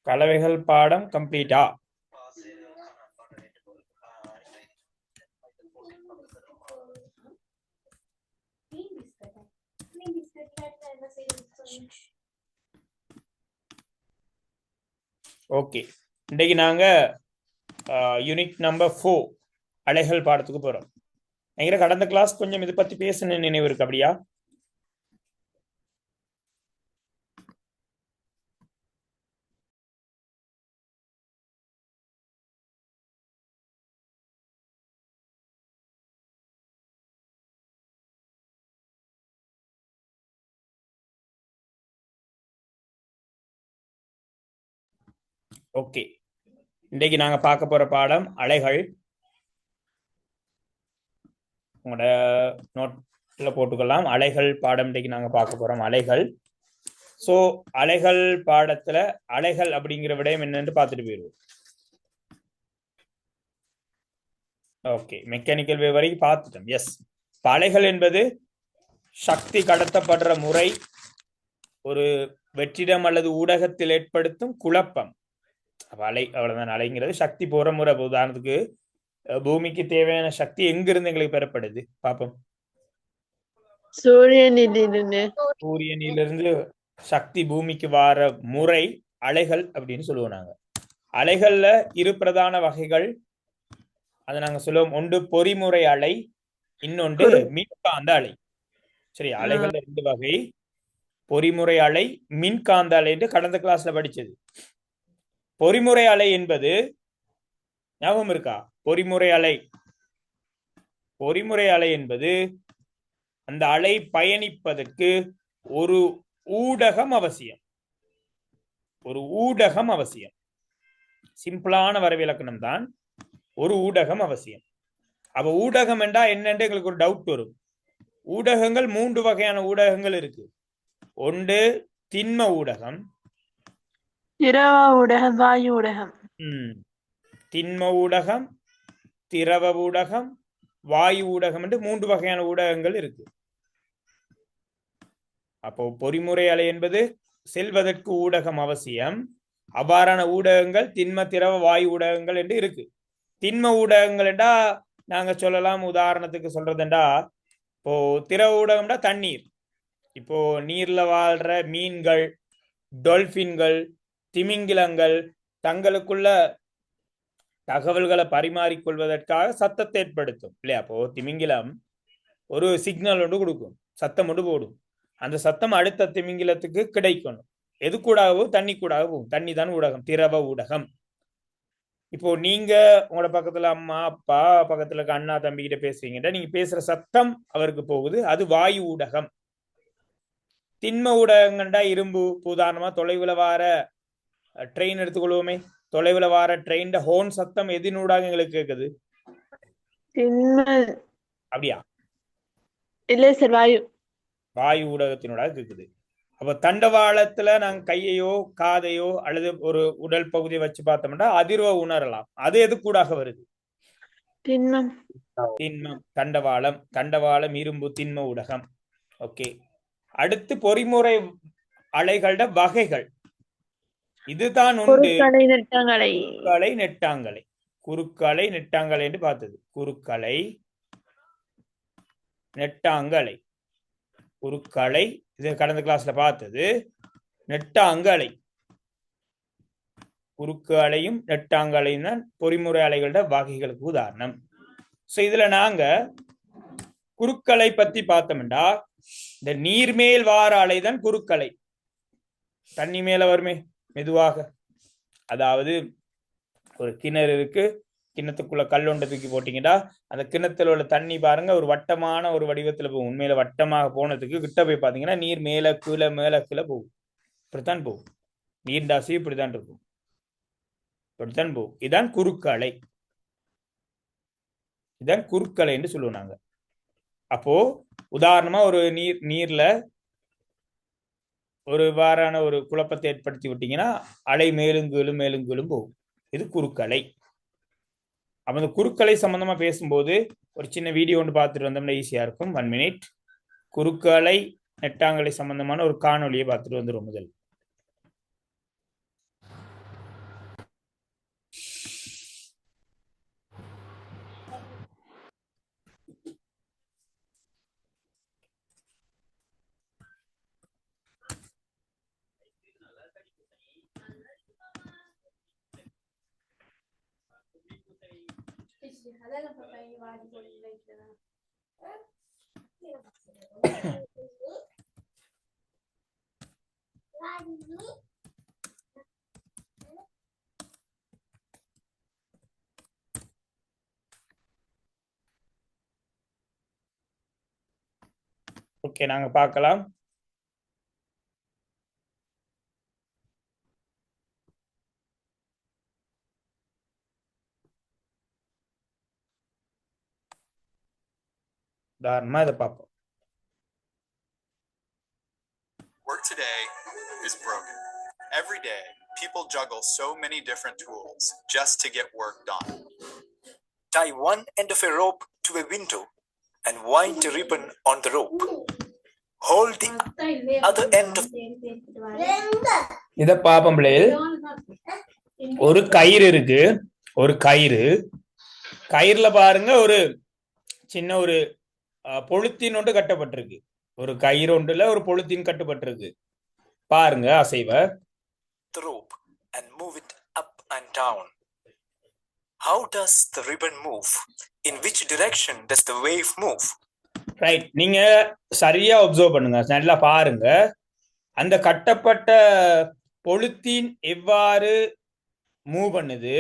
கலவைகள் பாடம் கம்ப்ளீட்டா? ஓகே, இன்னைக்கு நாங்க யூனிட் நம்பர் 4 அலைகள் பாடத்துக்கு போறோம். எங்க கடந்த கிளாஸ் கொஞ்சம் இதை பத்தி பேசணும் நினைவு இருக்கு அப்படியா? ஓகே, இன்னைக்கு நாங்க பார்க்க போற பாடம் அலைகள். உங்களோட நோட்ல போட்டுக்கலாம். அலைகள் பாடம் இன்னைக்கு நாங்க பார்க்க போறோம் அலைகள். சோ அலைகள் பாடத்துல அலைகள் அப்படிங்கிற விடயம் என்னன்னு பார்த்துட்டு போயிருவோம். ஓகே, மெக்கானிக்கல் வேவ் வரைக்கும் பார்த்துட்டோம். எஸ், அலைகள் என்பது சக்தி கடத்தப்படுற முறை, ஒரு வெற்றிடம் அல்லது ஊடகத்தில் ஏற்படுத்தும் குழப்பம். அலை, அவ்வளவுதான். அலைங்கிறது சக்தி போற முறை. உதாரணத்துக்கு பூமிக்கு தேவையான சக்தி எங்கிருந்து எங்களுக்கு பெறப்படுது பாப்போம். சூரியனிலிருந்து சக்தி பூமிக்கு வார முறை அலைகள் அப்படின்னு சொல்லுவோம் நாங்க. அலைகள்ல இரு பிரதான வகைகள், அதை நாங்க சொல்லுவோம். ஒன்று பொறிமுறை அலை, இன்னொன்று மின்காந்த அலை. சரி, அலைகள்ல 2 வகை, பொறிமுறை அலை, மின்காந்த அலை என்று கடந்த கிளாஸ்ல படிச்சது. பொறிமுறை அலை என்பது ஞாபகம் இருக்கா? பொறிமுறை அலை என்பது அந்த அலை பயணிப்பதற்கு ஒரு ஊடகம் அவசியம். ஒரு ஊடகம் அவசியம். சிம்பிளான வரவிலக்கணம் தான், ஒரு ஊடகம் அவசியம். அப்ப ஊடகம் என்றா என்னன்னு எங்களுக்கு ஒரு டவுட் வரும். ஊடகங்கள் 3 வகையான ஊடகங்கள் இருக்கு. ஒன்று திண்ம ஊடகம், திரவ ஊடகம், வாயு ஊடகம். திண்ம ஊடகம், திரவ ஊடகம், வாயு ஊடகம் என்று 3 வகையான ஊடகங்கள் இருக்கு. அப்போ பொறிமுறை அலை என்பது செல்வதற்கு ஊடகம் அவசியம். அவ்வாறான ஊடகங்கள் திண்ம, திரவ, வாயு ஊடகங்கள் என்று இருக்கு. திண்ம ஊடகங்கள் என்றா நாங்க சொல்லலாம், உதாரணத்துக்கு சொல்றதுண்டா, இப்போ திரவ ஊடகம்னா தண்ணீர். இப்போ நீர்ல வாழ்ற மீன்கள், டொல்பின்கள், திமிங்கிலங்கள் தங்களுக்குள்ள தகவல்களை பரிமாறிக்கொள்வதற்காக சத்தத்தை ஏற்படுத்தும் இல்லையா? அப்போ திமிங்கிலம் ஒரு சிக்னல் ஒன்று கொடுக்கும், சத்தம் ஒன்று போடும். அந்த சத்தம் அடுத்த திமிங்கிலத்துக்கு கிடைக்கணும். எது கூடாகவும்? தண்ணி கூடாகவும். தண்ணி தான் ஊடகம், திரவ ஊடகம். இப்போ நீங்க உங்களோட பக்கத்துல அம்மா அப்பா, பக்கத்துல இருக்க அண்ணா தம்பி கிட்ட பேசுறீங்கன்னா, நீங்க பேசுற சத்தம் அவருக்கு போகுது, அது வாயு ஊடகம். திண்ம ஊடகங்கள்டா இரும்பு. உதாரணமா தொலைவுல வார ட்ரெயின் எடுத்துக்கொள்வோமே. தொலைவுல வார ட்ரெயின் ஹோன் சத்தம் எதினூடாக எங்களுக்கு கேக்குது? அப்படியா? இல்ல சார், வாயு. வாயு ஊடகத்தினூடாக கேக்குது. அப்ப தண்டவாளத்துல நாங்க கையையோ காதையோ அல்லது ஒரு உடல் பகுதியை வச்சு பார்த்தோம்னா அதிர்வை உணரலாம். அது எது கூடாக வருது? திண்மம். தண்டவாளம். தண்டவாளம் இரும்பு, திண்ம ஊடகம். ஓகே, அடுத்து பொறிமுறை அலைகளோட வகைகள். இதுதான் உண்டு. குறுக்கலை, நெட்டாங்கலை. நெட்டாங்கலை. குறுக்கலை, நெட்டாங்கலை என்று பார்த்தது. குறுக்கலை, நெட்டாங்கலை. குறுக்கலை இது கடந்த கிளாஸ்ல பார்த்தது. நெட்டாங்கலை, குறுக்கு அலையும் நெட்டாங்கலையும் தான் பொறிமுறை அலைகளோட வகைகளுக்கு உதாரணம். சோ இதுல நாங்க குறுக்கலை பத்தி பார்த்தோம்டா, இந்த நீர்மேல் வார அலை தான் குறுக்கலை. தண்ணி மேல வருமே மெதுவாக. அதாவது ஒரு கிணறு இருக்கு, கிணத்துக்குள்ள கல்லொண்டை தூக்கி போட்டீங்கன்னா அந்த கிணத்துல உள்ள தண்ணி பாருங்க ஒரு வட்டமான ஒரு வடிவத்துல போகும். உண்மையில வட்டமாக போனதுக்கு கிட்ட போய் பாத்தீங்கன்னா நீர் மேல கீழே மேல கீழே போகும். இப்படித்தான் போகும். நீர் டாசி இப்படித்தான் இருக்கும். இப்படித்தான் போகும். இதான் குறுக்கலை. இதான் குறுக்கலை என்று சொல்லுவோம் நாங்க. அப்போ உதாரணமா ஒரு நீர்ல ஒரு வாரான ஒரு குழப்பத்தை ஏற்படுத்தி விட்டீங்கன்னா அலை மேலும் கீழும் மேலும் கீழும் போகும். இது குறுக்கலை. அப்ப இந்த குறுக்கலை சம்பந்தமா பேசும்போது ஒரு சின்ன வீடியோ ஒன்று பார்த்துட்டு வந்தோம்னா ஈஸியா இருக்கும். 1 மினிட். குறுக்கலை நெட்டாங்கலை சம்பந்தமான ஒரு காணொலியை பார்த்துட்டு வந்துடும். முதல் ஓகே, நாங்க பார்க்கலாம். உதாரணமா இதை பார்ப்போம். Work today is broken. Every day, people juggle so many different tools just to get work done. Tie one end of a rope to a window and wind a ribbon on the rope. Hold the other end of இத பாப்போம் பிள்ளைகள். ஒரு கயிறு இருக்கு, ஒரு கயிறுல பாருங்க ஒரு சின்ன ஒரு பொழுத்தின் ஒன்று கட்டப்பட்டிருக்கு. ஒரு கயிறு ஒன்றுல ஒரு பொழுத்தின் கட்டப்பட்டிருக்கு. பாருங்க அசைவ. the rope and move it up and down. How does the ribbon move? In which direction does the wave move? Right, நீங்க சரியா அப்சர்வ் பண்ணுங்க, நல்லா பாருங்க. அந்த கட்டப்பட்ட பொழுத்தின் எவ்வாறு மூவ் பண்ணுது,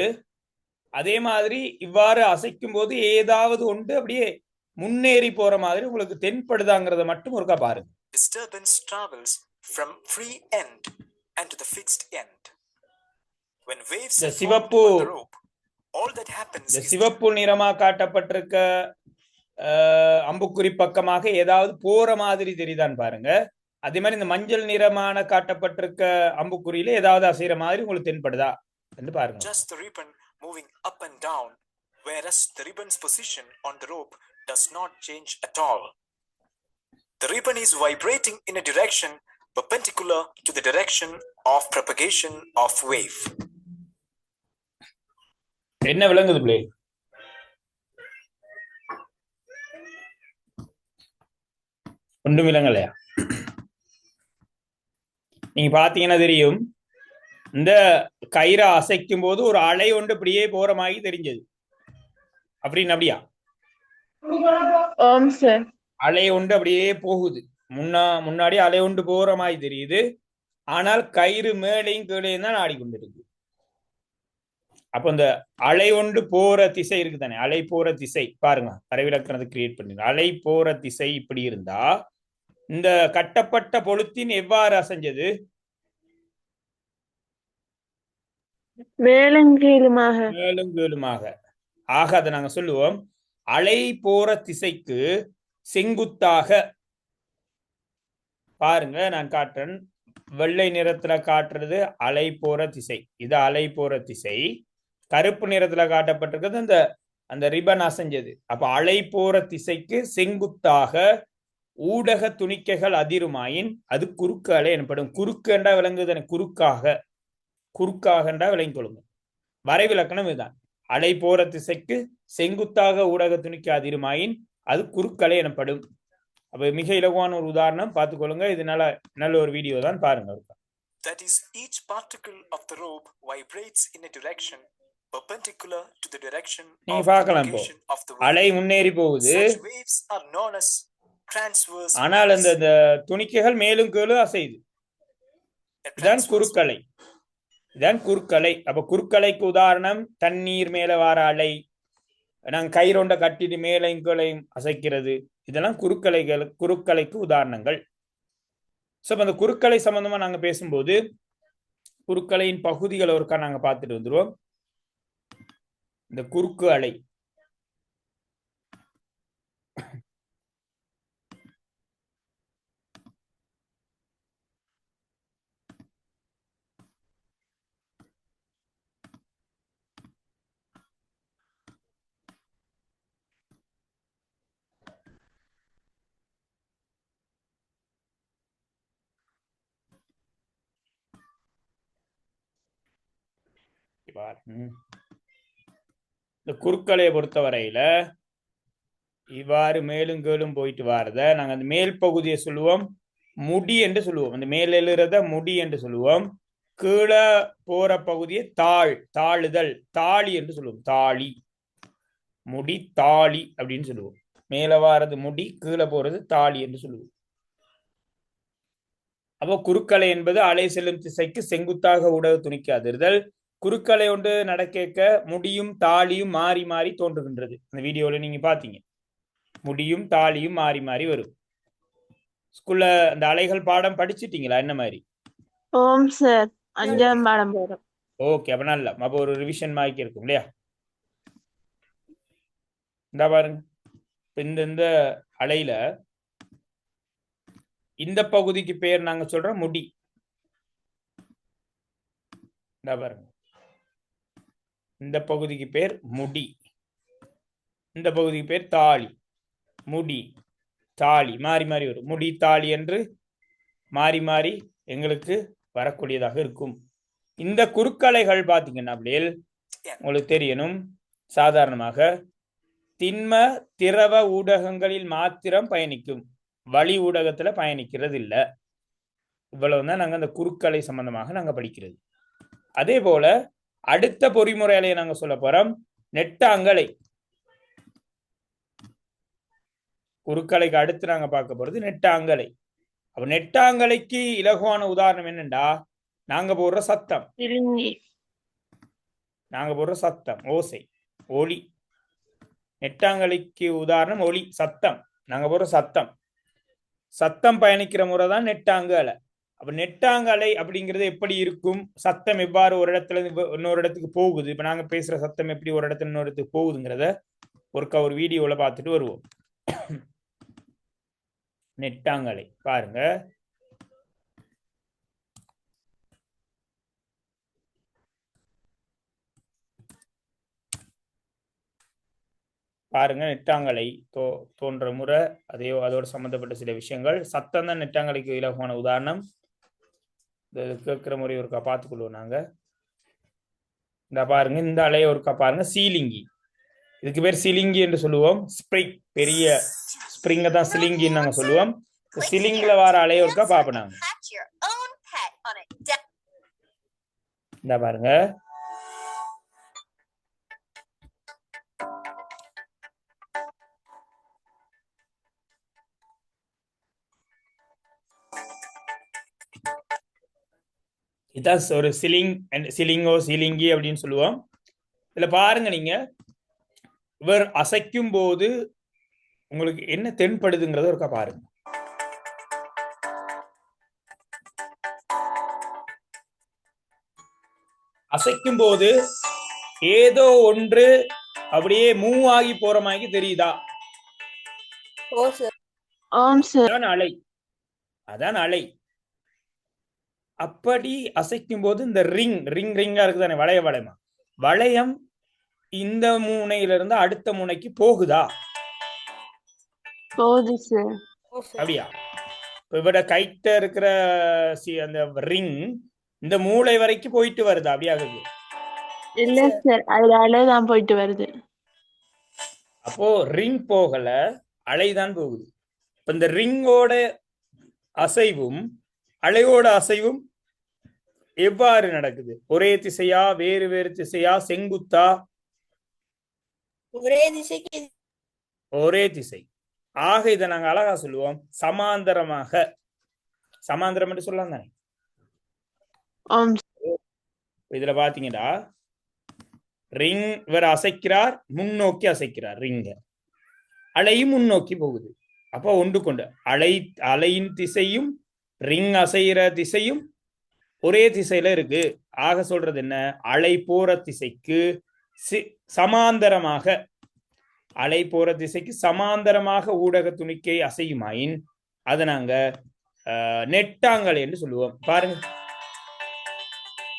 அதே மாதிரி இவ்வாறு அசைக்கும் போது ஏதாவது ஒன்று அப்படியே முன்னேறி போற மாதிரி உங்களுக்கு தென்படுதாங்கிறத மட்டும் ஒருக்கா பாருங்க. Disturbance travels from free end and to the fixed end. When waves The form சிவப்பு on the rope, all that happens இந்த is சிவப்பு நிறமா காட்டப்பட்டிருக்க அம்புக்குறி பக்கமாக ஏதாவது போற மாதிரி தெரியுதான்னு பாருங்க. அதே மாதிரி இந்த மஞ்சள் நிறமான காட்டப்பட்டிருக்க அம்புக்குறியில ஏதாவது அசைற மாதிரி உங்களுக்கு தென்படுதா என்று பாருங்க. just the ribbon moving up and down, whereas the ribbon's position on the rope does not change at all. The ribbon is vibrating in a direction perpendicular to the direction of propagation of wave. என்ன விளங்குது பிள்ளை? ஒன்றும் விளங்கலையா? நீங்க பாத்தீங்கன்னா தெரியும், இந்த கயிறை அசைக்கும் போது ஒரு அலை ஒன்று இப்படியே போற மாதிரி தெரிஞ்சது. அப்படின்னு அப்படியா? ஓம் சார். அலை ஒன்று அப்படியே போகுது, முன்னாடி அலை ஒன்று போற மாதிரி தெரியுது. ஆனால் கயிறு மேலையும் கீழையும் தான் ஆடிக்கொண்டிருக்கு. அப்ப இந்த அலை ஒன்று போற திசை இருக்கு தானே, அலை போற திசை பாருங்க, வரைவிலக்கணத்தை கிரியேட் பண்ணுங்க. அலை போற திசை இப்படி இருந்தா இந்த கட்டப்பட்ட பொழுத்தின் எவ்வாறு அசைஞ்சது? மேலும் கீழுமாக. மேலும் கீழுமாக. ஆக அதை நாங்க சொல்லுவோம், அலை போற திசைக்கு செங்குத்தாக. பாருங்க, நான் காட்டுறேன். வெள்ளை நிறத்துல காட்டுறது அலை போற திசை, இது அலை போற திசை. கருப்பு நிறத்துல காட்டப்பட்டிருக்கிறது அந்த ரிபன் அசைஞ்சது. அப்ப அலை போற திசைக்கு செங்குத்தாக ஊடக துணிக்கைகள் அதிருமாயின் அது குறுக்கு அலை எனப்படும். குறுக்கு என்றா விளங்குது, குறுக்காக என்றா விளங்கி கொள்ளுங்க. வரைவிலக்கணம் இதுதான். அலை போற திசைக்கு செங்குத்தாக ஊடக துணிக்கை அதிருமாயின் அது குறுக்கலை எனப்படும். அப்ப மிக இலகுவான ஒரு உதாரணம் பார்த்துக்கொள்ளுங்க. இது நல்ல ஒரு வீடியோ தான், பாருங்க. That is, each particle of the rope vibrates in a direction perpendicular to the direction நீங்க of பார்க்கலாம். இப்போ propagation of the wave. அலை முன்னேறி போகுது, Such waves are known as transverse ஆனால் waves. அந்த துணிக்கைகள் மேலும் கீழும் அசையுது. A இதான் transverse குறுக்கலை, இதான் குறுக்கலை. அப்ப குறுக்கலைக்கு உதாரணம் தண்ணீர் மேல வார அலை, நாங்க கயிறொண்ட கட்டிட்டு மேலையும் கீழையும் அசைக்கிறது, இதெல்லாம் குறுக்கலைக்கு உதாரணங்கள். சோ அந்த குறுக்கலை சம்பந்தமா நாங்க பேசும்போது குறுக்கலையின் பகுதிகளை ஒருக்கா நாங்க பார்த்துட்டு வந்துருவோம். இந்த குறுக்கு அலை இந்த குறுக்கலையை பொறுத்த வரையில இவ்வாறு மேலும் கீழும் போயிட்டு வாரத நாங்க அந்த மேல் பகுதியை சொல்லுவோம் முடி என்று சொல்லுவோம். அந்த மேல் எழுறத முடி என்று சொல்லுவோம். கீழே போற பகுதியை தாழுதல், தாளி என்று சொல்லுவோம். தாளி. முடி தாளி அப்படின்னு சொல்லுவோம். மேல வாரது முடி, கீழே போறது தாளி என்று சொல்லுவோம். அப்போ குறுக்கலை என்பது அலை செல்லும் திசைக்கு செங்குத்தாக ஊடக துணிக்கு அதிர்தல். குறுக்கலை ஒன்று நடக்க முடியும் தாலியும் மாறி மாறி தோன்றுகின்றது. அந்த வீடியோல நீங்க பாத்தீங்க, முடியும் தாலியும் மாறி மாறி வரும். ஸ்கூல்ல அந்த அலைகள் பாடம் படிச்சிட்டீங்களா? என்ன மாதிரி? ஓம் சார் 5ஆம் பாடம் போறோம். ஓகே, அப்ப நல்லா, அப்போ ஒரு ரிவிஷன் மாதிரி இருக்கும் இல்லையா? இந்த பாருங்க, இந்த அலையில இந்த பகுதிக்கு பேர் நாங்க சொல்றோம் முடி. இந்த பாருங்க, இந்த பகுதிக்கு பேர் முடி, இந்த பகுதிக்கு பேர் தாலி. முடி தாலி மாறி மாறி வரும். முடி தாலி என்று மாறி மாறி எங்களுக்கு வரக்கூடியதாக இருக்கும். இந்த குறுக்கலைகள் பாத்தீங்கன்னா அப்படியே உங்களுக்கு தெரியணும், சாதாரணமாக திண்ம திரவ ஊடகங்களில் மாத்திரம் பயணிக்கும், வளி ஊடகத்துல பயணிக்கிறது இல்லை. இவ்வளவுதான் நாங்க அந்த குறுக்கலை சம்பந்தமாக நாங்க படிக்கிறது. அதே போல அடுத்த பொறிமுறை அலையை நாங்க சொல்ல போறோம் நெட்டாங்கலை. குறுக்கலைக்கு அடுத்து நாங்க பார்க்க போறது நெட்டாங்கலை. அப்ப நெட்டாங்கலைக்கு இலகுவான உதாரணம் என்னண்டா, நாங்க போடுற சத்தம், நாங்க போடுற சத்தம், ஓசை, ஒலி. நெட்டாங்கலைக்கு உதாரணம் ஒலி, சத்தம். நாங்க போடுற சத்தம், சத்தம் பயணிக்கிற முறை தான் நெட்டாங்கலை. அப்ப நெட்டாங்கலை அப்படிங்கிறது எப்படி இருக்கும்? சத்தம் எவ்வாறு ஒரு இடத்துல இன்னொரு இடத்துக்கு போகுது, இப்ப நாங்க பேசுற சத்தம் எப்படி ஒரு இடத்துல இன்னொரு இடத்துக்கு போகுதுங்கிறத ஒரு வீடியோல பார்த்துட்டு வருவோம். நெட்டாங்கலை பாருங்க, பாருங்க நெட்டாங்கலை தோன்ற முறை, அதோட சம்பந்தப்பட்ட சில விஷயங்கள். சத்தம் தான் நெட்டாங்கலைக்கு இலகுவான உதாரணம். கேட்கிற முறை ஒருக்கா பார்த்துக்கொள்வோம் நாங்க. இந்த பாருங்க, இந்த அலையை ஒருக்கா பாருங்க, சீலிங்கி. இதுக்கு பேர் சிலிங்கி என்று சொல்லுவோம். ஸ்ப்ரிங், பெரிய ஸ்ப்ரிங்க தான் சிலிங்கின்னு நாங்க சொல்லுவோம். சிலிங்கில வர அலையை ஒருக்கா பார்ப்போம் நாங்க. இந்த பாருங்க, இதான் ஒரு சிலிங்கோ சிலிங்கி அப்படின்னு சொல்லுவோம். இதுல பாருங்க, நீங்க இவர் அசைக்கும் போது உங்களுக்கு என்ன தென்படுதுங்கிறத ஒருக்கா பாருங்க. அசைக்கும் போது ஏதோ ஒன்று அப்படியே மூவ் ஆகி போற மாதிரி தெரியுதா? அதான் அலை, அதான் அலை. அப்படி அசைக்கும் போது இந்த ரிங்கா இருக்குதானே, வளையமா, வளையம் இந்த மூனையிலிருந்து அடுத்த மூனைக்கு போகுதா? போகுது சார். அப்படியா? இவட கைட்ட இருக்கிற அந்த ரிங் இந்த மூளை வரைக்கும் போயிட்டு வருதா? அப்படியா? இல்ல சார், அதுல அலைதான் போயிட்டு வருது. அப்போ ரிங் போகல, அலைதான் போகுது. இப்ப இந்த ரிங்கோட அசைவும் அலையோட அசைவும் எவ்வாறு நடக்குது? ஒரே திசையா, வேறு வேறு திசையா, செங்குத்தா? ஒரே திசைக்கு. ஒரே திசை. ஆக இதை நாங்க அழகா சொல்லுவோம் சமாந்தரமாக. சமாந்தரம் என்று சொல்லலாம் தானே? இதுல பாத்தீங்கன்னா ரிங் இவர் அசைக்கிறார், முன்னோக்கி அசைக்கிறார் ரிங்க, அலையும் முன்னோக்கி போகுது. அப்போ ஒன்று கொண்டு அலையின் திசையும் ரிங் அசைகிற திசையும் ஒரே திசையில இருக்கு. ஆக சொல்றது என்ன? அலை போற திசைக்கு சமாந்தரமாக, அலை போற திசைக்கு சமாந்தரமாக ஊடக துணிக்கை அசையுமாயின் அதை நாங்க நெட்டாங்கலை என்று சொல்லுவோம். பாருங்க,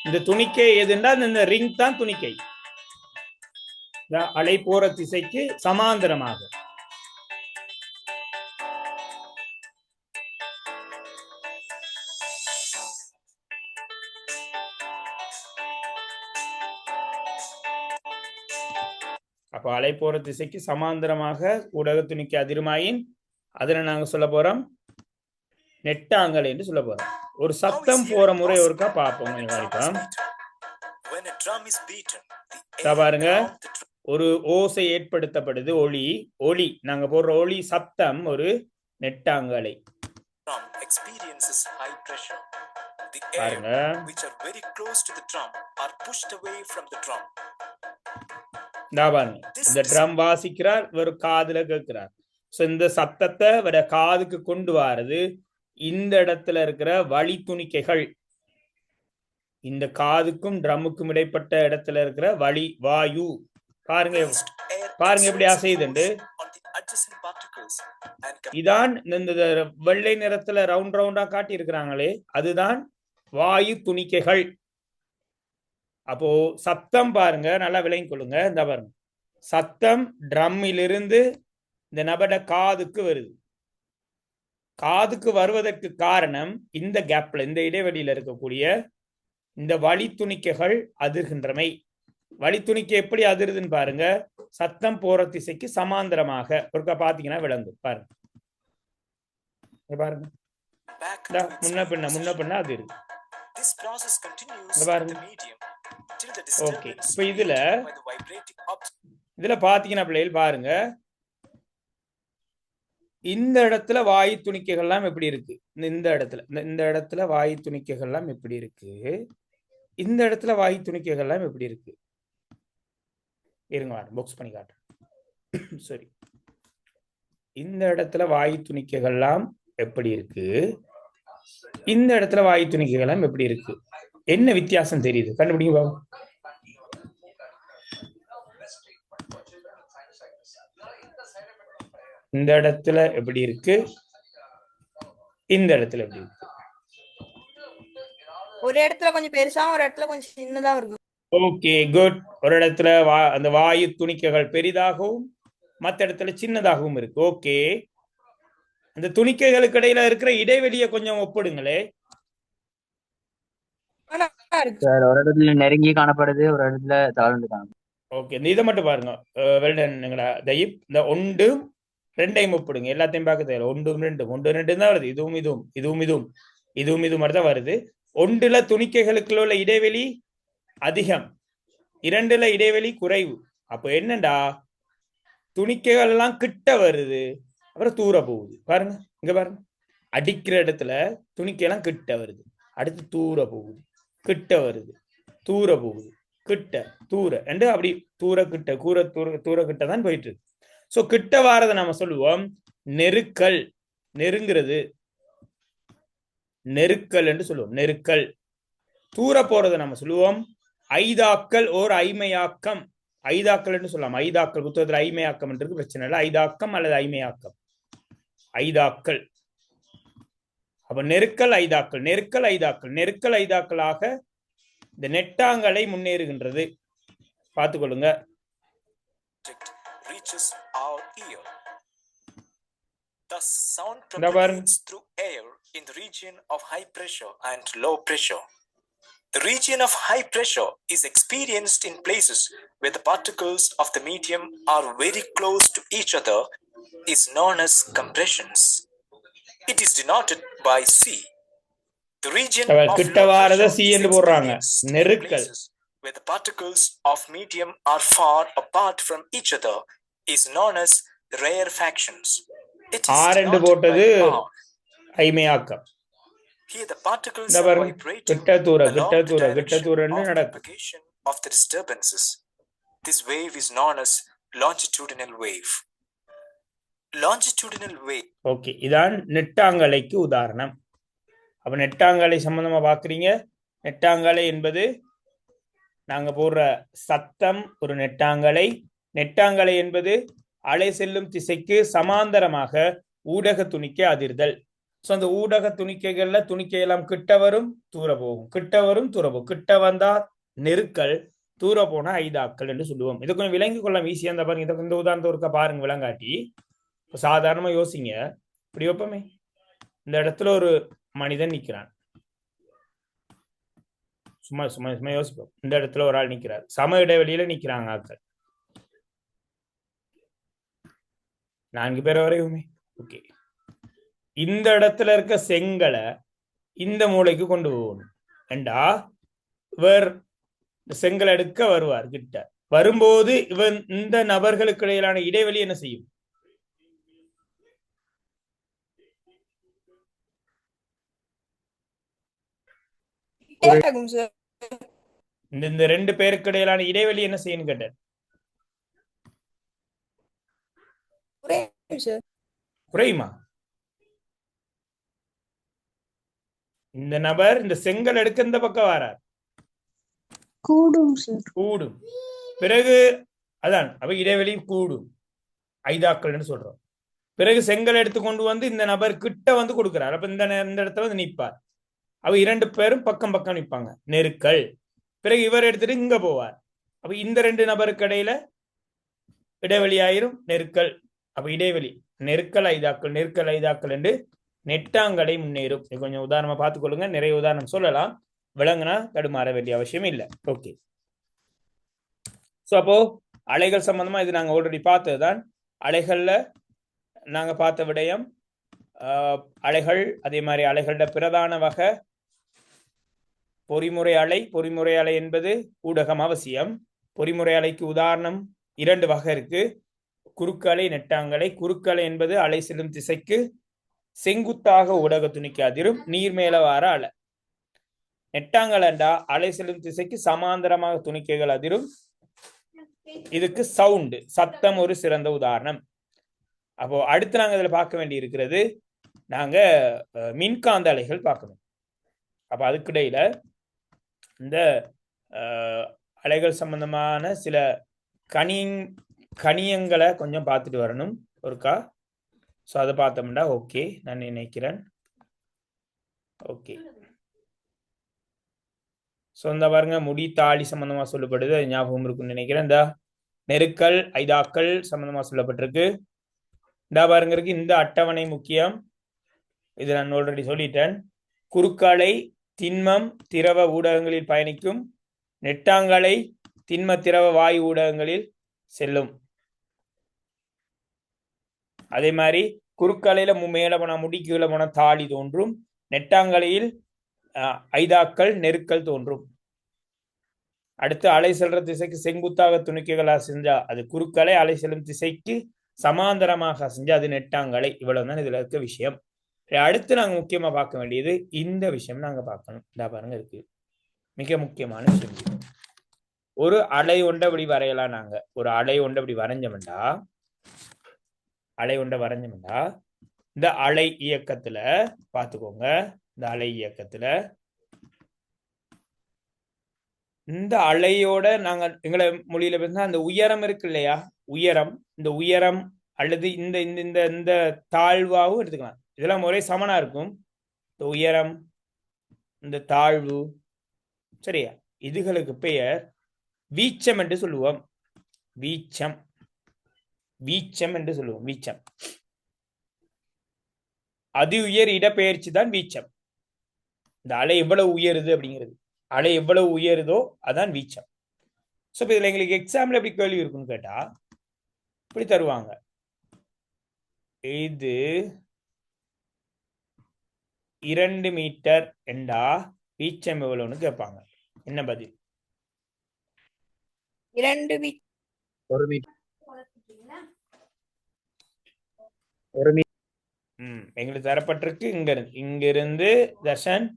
இந்த துணிக்கை எதுன்னா இந்த ரிங் தான் துணிக்கை. அலை போற திசைக்கு சமாந்தரமாக. அப்ப அலை போற திசைக்கு சமாந்தரமாக ஊடக துணிக்கு அதிர்மாயின் அதுல நாங்க சொல்ல போறோம் நெட்டாங்கலை என்று சொல்ல போறோம். ஒரு சத்தம் போற முறை ஒருக்கா பார்ப்போம். பாருங்க, ஒரு ஓசை ஏற்படுத்தப்படுது, ஒளி. ஒளி நாங்க போடுற ஒளி சப்தம் ஒரு நெட்டாங்கலை. Drum experiences high pressure. The air பாருங்க, which are very close to the drum are pushed away from the drum. பாருங்க, இந்த ட்ரம் வாசிக்கிறார், ஒரு காதுல கேட்கிறார். சோ இந்த சத்தத்தை வர காதுக்கு கொண்டு வாரது இந்த இடத்துல இருக்கிற வழி துணிக்கைகள். இந்த காதுக்கும் ட்ரம்முக்கும் இடைப்பட்ட இடத்துல இருக்கிற வழி வாயு. பாருங்க பாருங்க எப்படி அசையுதுண்டு. இதான் இந்த வெள்ளை நிறத்துல ரவுண்ட் ரவுண்டா காட்டி இருக்கிறாங்களே, அதுதான் வாயு துணிக்கைகள். அப்போ சத்தம் பாருங்க, நல்லா விளங்கிக் கொள்ளுங்க. இந்த பாருங்க, சத்தம் ட்ரம்மிலிருந்து இந்த நபட காதுக்கு வருது. காதுக்கு வருவதற்கு காரணம் இந்த கேப்ல, இந்த இடைவெளியில இருக்கக்கூடிய இந்த வழி துணிக்கைகள் அதிர்கின்றமை. வழி துணிக்கை எப்படி அதிருதுன்னு பாருங்க, சத்தம் போற திசைக்கு சமாந்தரமாக. ஒருக்கா பாத்தீங்கன்னா விளங்கும். பாருங்க பாருங்க, முன்ன பின்ன அது இருக்கு. பாருங்க. ஓகே, இப்ப இதுல பாத்தீங்கன்னா பிள்ளைகள் பாருங்க, இந்த இடத்துல வாயு துணிக்கைகள்லாம் எப்படி இருக்கு. இந்த இடத்துல வாயு துணிக்கைகள்லாம் எப்படி இருக்கு. இந்த இடத்துல வாயு துணிக்கைகள்லாம் எப்படி இருக்கு. இருங்க, பாக்ஸ் பண்ணி காட்டுறேன். சரி, இந்த இடத்துல வாயு துணிக்கைகள்லாம் எப்படி இருக்கு, இந்த இடத்துல வாயு துணிக்கைகள்லாம் எப்படி இருக்கு. என்ன வித்தியாசம் தெரியுது, கண்டுபிடிங்க பாபு. இந்த இடத்துல எப்படி இருக்கு, இந்த இடத்துல எப்படி இருக்கு. ஒரு இடத்துல கொஞ்சம் பெருசா, ஒரு இடத்துல கொஞ்சம் சின்னதா இருக்கு. Okay, good. ஒரு இடத்துல அந்த வாயு துணிக்கைகள் பெரிதாகவும் மற்ற இடத்துல சின்னதாகவும் இருக்கு. ஓகே, அந்த துணிக்கைகளுக்கு இடையில இருக்கிற இடைவெளியை கொஞ்சம் ஒப்பிடுங்களே. ஒரு இடத்துல நெருங்கி காணப்படுது, ஒரு இடத்துல தாழ்ந்து காணப்படுது. ஓகே, இந்த இதை மட்டும் பாருங்க. வெல்டன்ங்களா தயிப், இந்த 1 2 ஒப்பிடுங்க. எல்லாத்தையும் பார்க்க தேவை. 1 2 1 2 தான் வருது. இதுவும் இதுவும் இதுவும் இதுவும் இதுவும் இது மாதிரி தான் வருது. 1ல துணிக்கைகளுக்குள்ள உள்ள இடைவெளி அதிகம், 2ல இடைவெளி குறைவு. அப்ப என்னண்டா, துணிக்கைகள் எல்லாம் கிட்ட வருது, அப்புறம் தூர போகுது. பாருங்க, இங்க பாருங்க, அடிக்கிற இடத்துல துணிக்கையெல்லாம் கிட்ட வருது, அடுத்து தூர போகுது, கிட்ட வருது, தூர போகுது, கிட்ட தூர என்று அப்படி தூர கிட்ட தூர கிட்ட தான் போயிட்டு இருக்கு. சோ கிட்ட வாரதை நாம சொல்லுவோம் நெருக்கல். நெருங்கிறது நெருக்கல் என்று சொல்லுவோம், நெருக்கல். தூர போறதை நம்ம சொல்லுவோம் ஐதாக்கல் ஓர் ஐமையாக்கம். ஐதாக்கல் என்று சொல்லலாம். ஐதாக்கல் புத்தகத்தில் ஐமையாக்கம் என்று பிரச்சனை இல்லை. ஐதாக்கம் அல்லது ஐமையாக்கம், ஐதாக்கல். அப்ப நெருக்கல் ஐதாக்கல், நெருக்கல் ஐதாக்கல், நெருக்கல் ஐதாக்களாக இந்த நெட்டாங்கலை முன்னேறுகின்றது. பார்த்துக்கொள்ளுங்க. Reaches our ear. The sound propagates through air in the region of high pressure and low pressure. The region of high pressure is experienced in places where the particles of the medium are very close to each other, is known as compressions. It is denoted by C. The region of low pressure is experienced in places where the particles of medium are far apart from each other, is known as rarefactions. It is denoted by R. ஐமையாக்கம். Here the particles are vibrating along the direction of propagation of the disturbances. This wave is known as longitudinal wave. Longitudinal wave. Okay, இதான் நெட்டாங்கலைக்கு உதாரணம். அப்ப நெட்டாங்கலை சம்பந்தமா பாக்குறீங்க. நெட்டாங்கலை என்பது நாங்க போடுற சத்தம் ஒரு நெட்டாங்கலை. நெட்டாங்கலை என்பது அலை செல்லும் திசைக்கு சமாந்தரமாக ஊடக துணிக்கை அதிர்தல். சோ அந்த ஊடக துணிக்கைகள்ல துணிக்கை எல்லாம் கிட்ட வரும், தூர போகும், கிட்ட வரும், தூர போகும். கிட்ட வந்தா நெருக்கல், தூர போனா ஐதாக்கல் என்று சொல்லுவோம். இதை கொஞ்சம் விளங்கி கொள்ளலாம் ஈஸியா. இந்த பாருங்க, இதை இந்த உதாரணத்தை ஒருக்கா பாருங்க விளங்காட்டி. சாதாரணமா யோசிங்க. இப்படி வைப்போமே, இந்த இடத்துல ஒரு மனிதன் நிக்கிறான். சும்மா சும்மா சும்மா யோசிப்போம். இந்த இடத்துல ஒரு ஆள் நிக்கிறார், சம இடைவெளியில நிக்கிறாங்க ஆட்கள், 4 பேர் வரையுமே. ஓகே, இந்த இடத்துல இருக்க செங்கலை இந்த மூளைக்கு கொண்டு போகணும். ஏண்டா இவர் செங்கல் எடுக்க வருவார் கிட்ட, வரும்போது இந்த நபர்களுக்கு இடையிலான இடைவெளி என்ன செய்யும்? ஆகும் சார். இந்த ரெண்டு பேருக்கு இடையிலான இடைவெளி என்ன செய்யணும் கேட்டேன். குறையும் சார். குறையுமா? இந்த நபர் இந்த செங்கல் எடுக்க இந்த பக்கம் வரார், கூடும் சார். கூடும். பிறகு அதான் அப்ப இடைவெளி கூடும், ஐதாக்கள்னு சொல்றோம். பிறகு செங்கல் எடுத்து கொண்டு வந்து இந்த நபர் கிட்ட வந்து கொடுக்கிறார். அப்ப இந்த இடத்துல வந்து நிற்பார். அவ இரண்டு பேரும் பக்கம் பக்கம் நிற்பாங்க, நெருக்கல். பிறகு இவர் எடுத்துட்டு இங்க போவார். அப்ப இந்த ரெண்டு நபருக்கு இடையில இடைவெளி ஆயிரும், நெருக்கல். அப்ப இடைவெளி நெருக்கல் ஐதாக்கள், நெருக்கல் ஐதாக்கள் என்று நெட்டாங்கடை முன்னேறும். கொஞ்சம் உதாரணமா பார்த்துக்கொள்ளுங்க, நிறைய உதாரணம் சொல்லலாம், விளங்குனா தடுமாற வேண்டிய அவசியம் இல்லை. ஓகே, ஸோ அப்போ அலைகள் சம்பந்தமா இது நாங்கள் ஆல்ரெடி பார்த்ததுதான். அலைகள்ல நாங்க பார்த்த விடயம் அலைகள், அதே மாதிரி அலைகளோட பிரதான வகை பொறிமுறை அலை. பொறிமுறை அலை என்பது ஊடகம் அவசியம். பொறிமுறை அலைக்கு உதாரணம் இரண்டு வகை இருக்கு, குறுக்கலை, நெட்டாங்கலை. குறுக்கலை என்பது அலை செல்லும் திசைக்கு செங்குத்தாக ஊடக துணிக்கு அதிரும் நீர்மேல வார அலை. நெட்டாங்கலண்டா அலை செல்லும் திசைக்கு சமாந்தரமாக துணிக்கைகள் அதிரும். இதுக்கு சவுண்டு, சத்தம் ஒரு சிறந்த உதாரணம். அப்போ அடுத்து நாங்க இதுல பார்க்க வேண்டி இருக்கிறது, நாங்க மின்காந்த அலைகள் பார்க்கணும். அப்ப அதுக்கிடையில இந்த அலைகள் சம்பந்தமான சில கணியங்களை கொஞ்சம் பார்த்துட்டு வரணும் ஒருக்கா. ஸோ அதை பார்த்தோம்னா ஓகே நான் நினைக்கிறேன். ஓகே, ஸோ இந்த பாருங்க முடி தாலி சம்பந்தமா சொல்லப்படுது, அது ஞாபகம் இருக்குன்னு நினைக்கிறேன். இந்த நெருக்கல் ஐதாக்கள் சம்பந்தமா சொல்லப்பட்டிருக்கு. இந்த பாருங்க இருக்கு, இந்த அட்டவணை முக்கியம், இது நான் ஆல்ரெடி சொல்லிட்டேன். குறுக்காலை திண்மம் திரவ ஊடகங்களில் பயணிக்கும், நெட்டாங்கலை திண்ம திரவ வாயு ஊடகங்களில் செல்லும். அதே மாதிரி குறுக்காலையில மேல போனா முடி, கீழே போனா தாலி தோன்றும். நெட்டாங்கலையில் ஐதாக்கள் நெருக்கல் தோன்றும். அடுத்து அலை செல்ற திசைக்கு செங்குத்தாக துணிக்கைகளா செஞ்சா அது குறுக்கலை, அலை செல்லும் திசைக்கு சமாந்தரமாக செஞ்சா அது நெட்டாங்கலை. இவ்வளவுதான் இதுல இருக்க விஷயம். அடுத்து நாங்க முக்கியமா பார்க்க வேண்டியது இந்த விஷயம் நாங்க பார்க்கணும். இந்த பாருங்க இருக்கு, மிக முக்கியமான விஷயம். ஒரு அலை ஒன்றை இப்படி வரையலாம். நாங்க ஒரு அலை ஒன்றை இப்படி வரைஞ்சோம்டா, இந்த அலை இயக்கத்துல பார்த்துக்கோங்க, இந்த அலை இயக்கத்துல இந்த அலையோட நாங்க எங்களை மொழியில பேசினா அந்த உயரம் இருக்கு இல்லையா, உயரம், இந்த உயரம் அல்லது இந்த இந்த இந்த தாழ்வாகவும் எடுத்துக்கலாம். இதெல்லாம் ஒரே சமனா இருக்கும். இந்த உயரம், இந்த தாழ்வு, சரியா, இதுகளுக்கு பெயர் வீச்சம் என்று சொல்லுவோம். வீச்சம், வீச்சம் என்று சொல்லுவோம். வீச்சம், அதி உயர் இடப்பெயர்ச்சி தான் வீச்சம். இந்த அலை எவ்வளவு உயருது அப்படிங்கிறது, அலை எவ்வளவு உயருதோ அதான் வீச்சம். ஸோ இப்போ இதில் எங்களுக்கு எக்ஸாம்பிள் எப்படி கேள்வி இருக்குன்னு கேட்டா இப்படி தருவாங்க, இது 2 மீட்டர் என்றா வீச்சம் எவ்வளவுன்னு கேட்பாங்க. என்ன பதில்? 2 மீட்டர். 1 மீட்டர். 1 மீட்டர். எங்களுக்கு தரப்பட்டிருக்கு இங்கிருந்து தர்ஷன்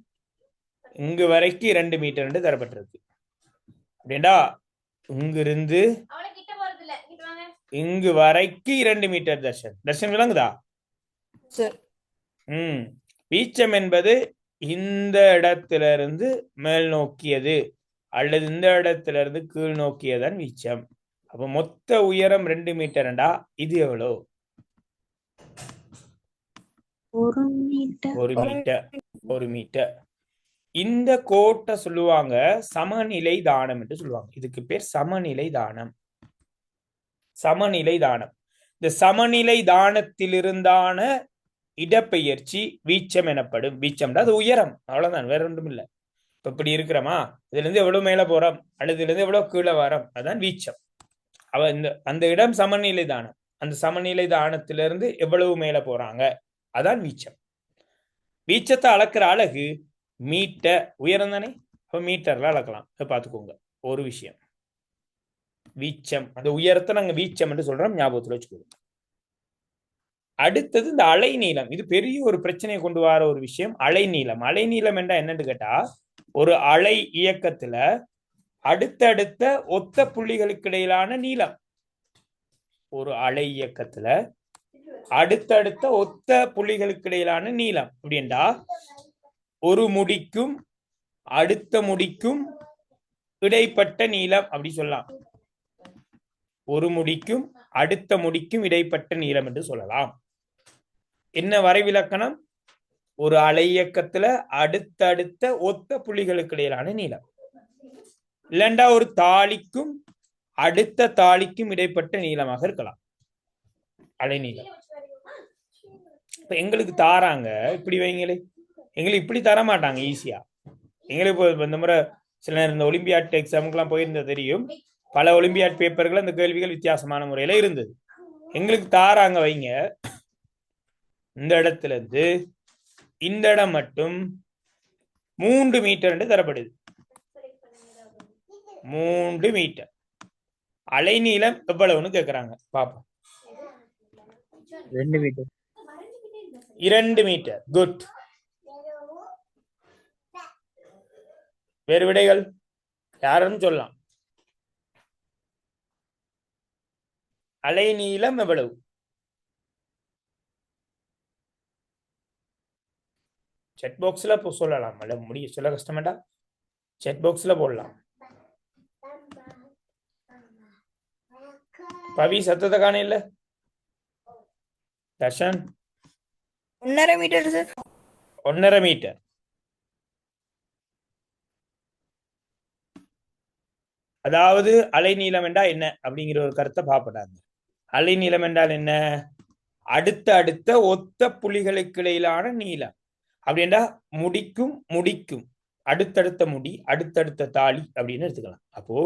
இங்கு வரைக்கும் 2 மீட்டர் என்று தரப்பட்டிருக்கு. அப்படின்னா இங்கிருந்து இங்கு வரைக்கும் 2 மீட்டர். தர்ஷன் விளங்குதா? வீச்சம் என்பது இந்த இடத்திலிருந்து மேல் நோக்கியது அல்லது இந்த இடத்திலிருந்து கீழ் நோக்கியதான் வீச்சம். அப்ப மொத்த உயரம் 2 மீட்டர்டா, இது எவ்வளவு? 1 மீட்டர். 1 மீட்டர். இந்த கோட்டை சொல்லுவாங்க சமநிலை தானம் என்று சொல்லுவாங்க. இதுக்கு பேர் சமநிலை தானம். சமநிலை தானம். இந்த சமநிலை தானத்திலிருந்தான இடப்பெயர்ச்சி வீச்சம் எனப்படும். வீச்சம்டா அது உயரம், அவ்வளவுதான், வேற ஒன்றும் இல்லை. இப்ப இப்படி இருக்கிறோமா, இதுல இருந்து எவ்வளவு மேல போறோம் அல்லது இதுல இருந்து எவ்வளவு கீழே வரோம், அதான் வீச்சம். அந்த இடம் சமநிலை தானம். அந்த சமநிலை தானத்திலிருந்து எவ்வளவு மேல போறாங்க, அதான் வீச்சம். வீச்சத்தை அளக்கிற அழகு மீட்டர், உயரம் தானே, அப்ப மீட்டர்ல அளக்கலாம். பார்த்துக்கோங்க ஒரு விஷயம். வீச்சம். அந்த உயரத்தை நாங்க வீச்சம் என்று சொல்றோம், ஞாபகத்துல வச்சுக்கோங்க. அடுத்தது இந்த அலைநீளம். இது பெரிய ஒரு பிரச்சனையை கொண்டு வர ஒரு விஷயம். அலைநீளம். அலைநீளம் என்றா என்னன்னு கேட்டா, ஒரு அலை இயக்கத்துல அடுத்தடுத்த ஒத்த புள்ளிகளுக்கு இடையிலான நீளம். ஒரு அலை இயக்கத்துல அடுத்தடுத்த ஒத்த புள்ளிகளுக்கு இடையிலான நீளம் அப்படின்றா ஒரு முடிக்கும் அடுத்த முடிக்கும் இடைப்பட்ட நீளம் அப்படி சொல்லலாம். ஒரு முடிக்கும் அடுத்த முடிக்கும் இடைப்பட்ட நீளம் என்று சொல்லலாம். என்ன வரைவிலக்கணம்? ஒரு அலை இயக்கத்துல அடுத்தடுத்த ஒத்த புள்ளிகளுக்கு இடையிலான நீளம். இல்லண்டா ஒரு தாளிக்கும் அடுத்த தாளிக்கும் இடைப்பட்ட நீளமாக இருக்கலாம் அலைநீளம். இப்ப எங்களுக்கு தாராங்க, இப்படி வைங்களே, எங்களுக்கு இப்படி தர மாட்டாங்க ஈஸியா. எங்களுக்கு இந்த முறை சில நேரம் இந்த ஒலிம்பியாட் எக்ஸாமுக்கெல்லாம் போயிருந்தது தெரியும். பல ஒலிம்பியாட் பேப்பர்கள் அந்த கேள்விகள் வித்தியாசமான முறையில இருந்தது. எங்களுக்கு தாராங்க வைங்க, இந்த இடத்துல இருந்து இந்த இடம் மட்டும் 3 மீட்டர் என்று தரப்படுது. 3 மீட்டர். அலைநீளம் எவ்வளவுன்னு கேக்குறாங்க, பாப்போம். 2 மீட்டர். 2 மீட்டர். குட். வேறு விடைகள் யாரும் சொல்லலாம். அலைநீளம் எவ்வளவு? செட் பாக்ஸ்ல சொல்லலாம். முடிய சொல்ல கஷ்டமாட்டா, செட் பாக்ஸ்ல போடலாம். பவி சத்தத்தை காண இல்ல. Darshan 1.5 metre sir. 1.5 மீட்டர். அதாவது அலைநீளம் என்றால் என்ன அப்படிங்கிற ஒரு கருத்தை பார்ப்படாங்க. அலைநீளம் என்றால் என்ன? அடுத்த அடுத்த ஒத்த புள்ளிகளுக்கு இடையிலான நீளம். அப்படின்னா முடிக்கும் முடிக்கும் அடுத்தடுத்த முடி அடுத்தடுத்த தாலி அப்படின்னு எடுத்துக்கலாம். அப்போ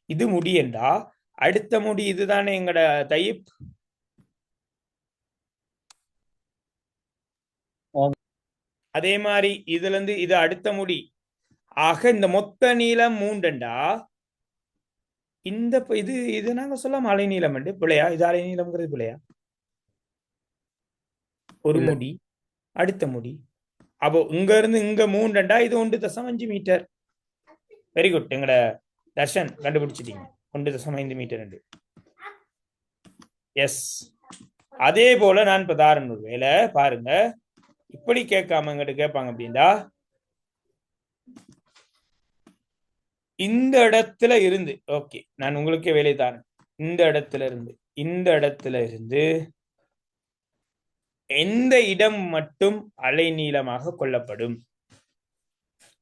இது முடி என்றா அடுத்த முடி இதுதானே எங்கட தைப். அதே மாதிரி இதுல இருந்து இது அடுத்த முடி. ஆக இந்த மொத்த நீளம் 3 இந்த இது இது நாங்க சொல்லலாம் அலைநீளம் என்று. பிள்ளையா? இது அலைநீளம்ங்கிறது பிள்ளையா? ஒரு முடி அடுத்த முடி. அப்போ இங்க இருந்து இங்க 3 இது 1.5 மீட்டர். Very good. எங்கட தர்ஷன் கண்டுபிடிச்சிட்டீங்க. 1.5 மீட்டர். எஸ். அதே போல நான் இப்ப தாரன் ஒரு வேலை பாருங்க. இப்படி கேட்காம எங்கிட்ட கேட்பாங்க அப்படின்னா, இந்த இடத்துல இருந்து, ஓகே நான் உங்களுக்கே வேலை தாரேன். இந்த இடத்துல இருந்து எந்த இடம் மட்டும் அலைநீளமாக கொள்ளப்படும்.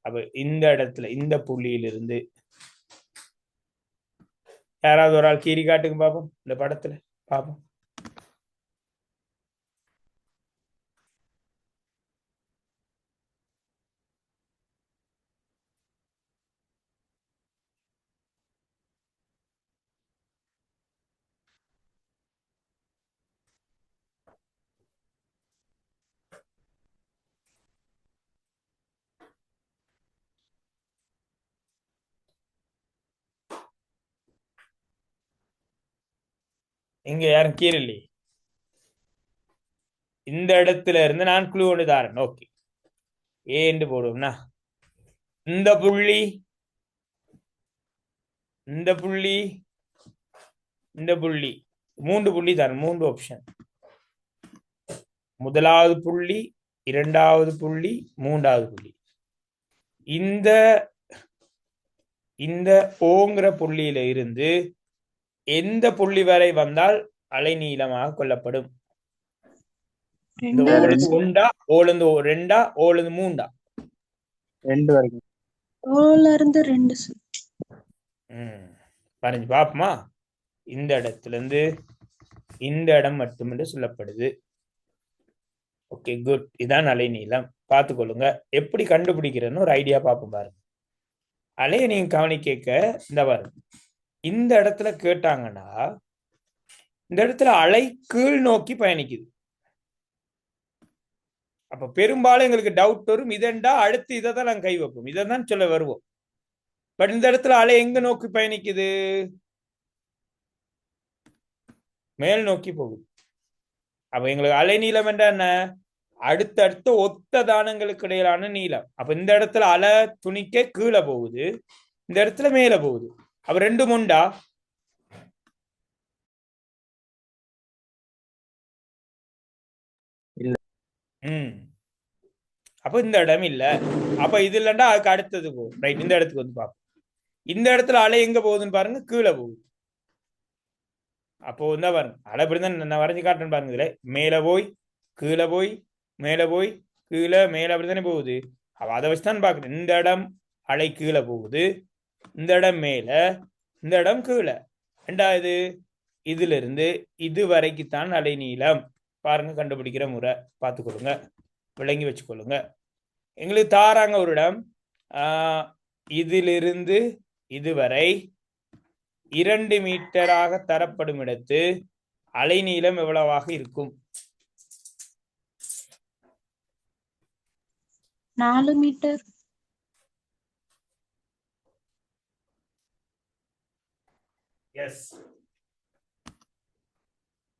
அப்ப இந்த இடத்துல இந்த புள்ளியிலிருந்து யாராவது ஒரு ஆள் கீறி காட்டுங்க பாப்போம். இந்த படத்துல பாப்போம். இங்க யாரும் கீறலையே. இந்த இடத்துல இருந்து நான் குழு ஒன்று தாரேன். ஓகே ஏன்னு போடுவோம்னா, இந்த புள்ளி இந்த புள்ளி இந்த புள்ளி 3 புள்ளி தரேன். 3 ஆப்ஷன். முதலாவது புள்ளி, இரண்டாவது புள்ளி, மூன்றாவது புள்ளி. இந்த இந்த ஓங்கிற புள்ளியில இருந்து எந்த புள்ளி வரை வந்தால் அலைநீளமாக கொள்ளப்படும்? இந்த ஓலந்து 1 ஓலந்து 2 ஓலந்து 3 2 வரைக்கும். ஓல இருந்து 2 சார். வரைஞ்சு பாப்போமா? இந்த இடத்துல இருந்து இந்த இடம் மட்டும் என்று சொல்லப்படுது. Okay good. இதான் அலைநீளம். பார்த்துக்கொள்ளுங்க. எப்படி கண்டுபிடிக்கிறேன்னு ஒரு ஐடியா பார்ப்போம் பாருங்க. அலையை நீங்க கவனிக்க இந்த பாருங்க. இந்த இடத்துல கேட்டாங்கன்னா, இந்த இடத்துல அலை கீழ் நோக்கி பயணிக்குது. அப்ப பெரும்பாலும் எங்களுக்கு டவுட் வரும், இதெண்டா அடுத்து இதை தான் நாங்க கை வைப்போம், இதை தான் சொல்ல வருவோம். பட் இந்த இடத்துல அலை எங்க நோக்கி பயணிக்குது? மேல் நோக்கி போகுது. அப்ப எங்களுக்கு அலைநீளம் என்ற என்ன? அடுத்தடுத்த ஒத்த தானங்களுக்கு இடையிலான நீளம். அப்ப இந்த இடத்துல அலை துணிக்க கீழே போகுது, இந்த இடத்துல மேல போகுது. அப்ப ரெண்டும் உண்டா? இல்ல. அப்ப இந்த இடம் இல்ல. அப்ப இது இல்லைண்டா அதுக்கு அடுத்தது போகும். ரைட், இந்த இடத்துக்கு வந்து பார்ப்போம். இந்த இடத்துல அலை எங்க போகுதுன்னு பாருங்க, கீழே போகுது. அப்போ இந்த பாருங்க, அலை இப்படிதான் நான் வரைஞ்சு காட்டுறேன் பாருங்க. இதுல மேல போய் கீழே போய் மேல போய் கீழே மேல அப்படித்தானே போகுது. அப்ப அதை வச்சுதான் பாக்குறேன். இந்த இடம் அலை கீழே போகுது, இந்த இடம் மேல, இந்த இடம் கீழே. ரெண்டாவது இதுல இருந்து இது வரைக்குத்தான் அலை நீளம். பாருங்க, கண்டுபிடிக்கிற முறை பார்த்துக்கொள்ளுங்க, விளங்கி வச்சுக்கொள்ளுங்க. எங்களுக்கு தாராங்க ஒரு இடம், இதிலிருந்து இதுவரை 2 மீட்டராக தரப்படும் இடத்து அலைநீளம் எவ்வளவாக இருக்கும்? 4 மீட்டர். S,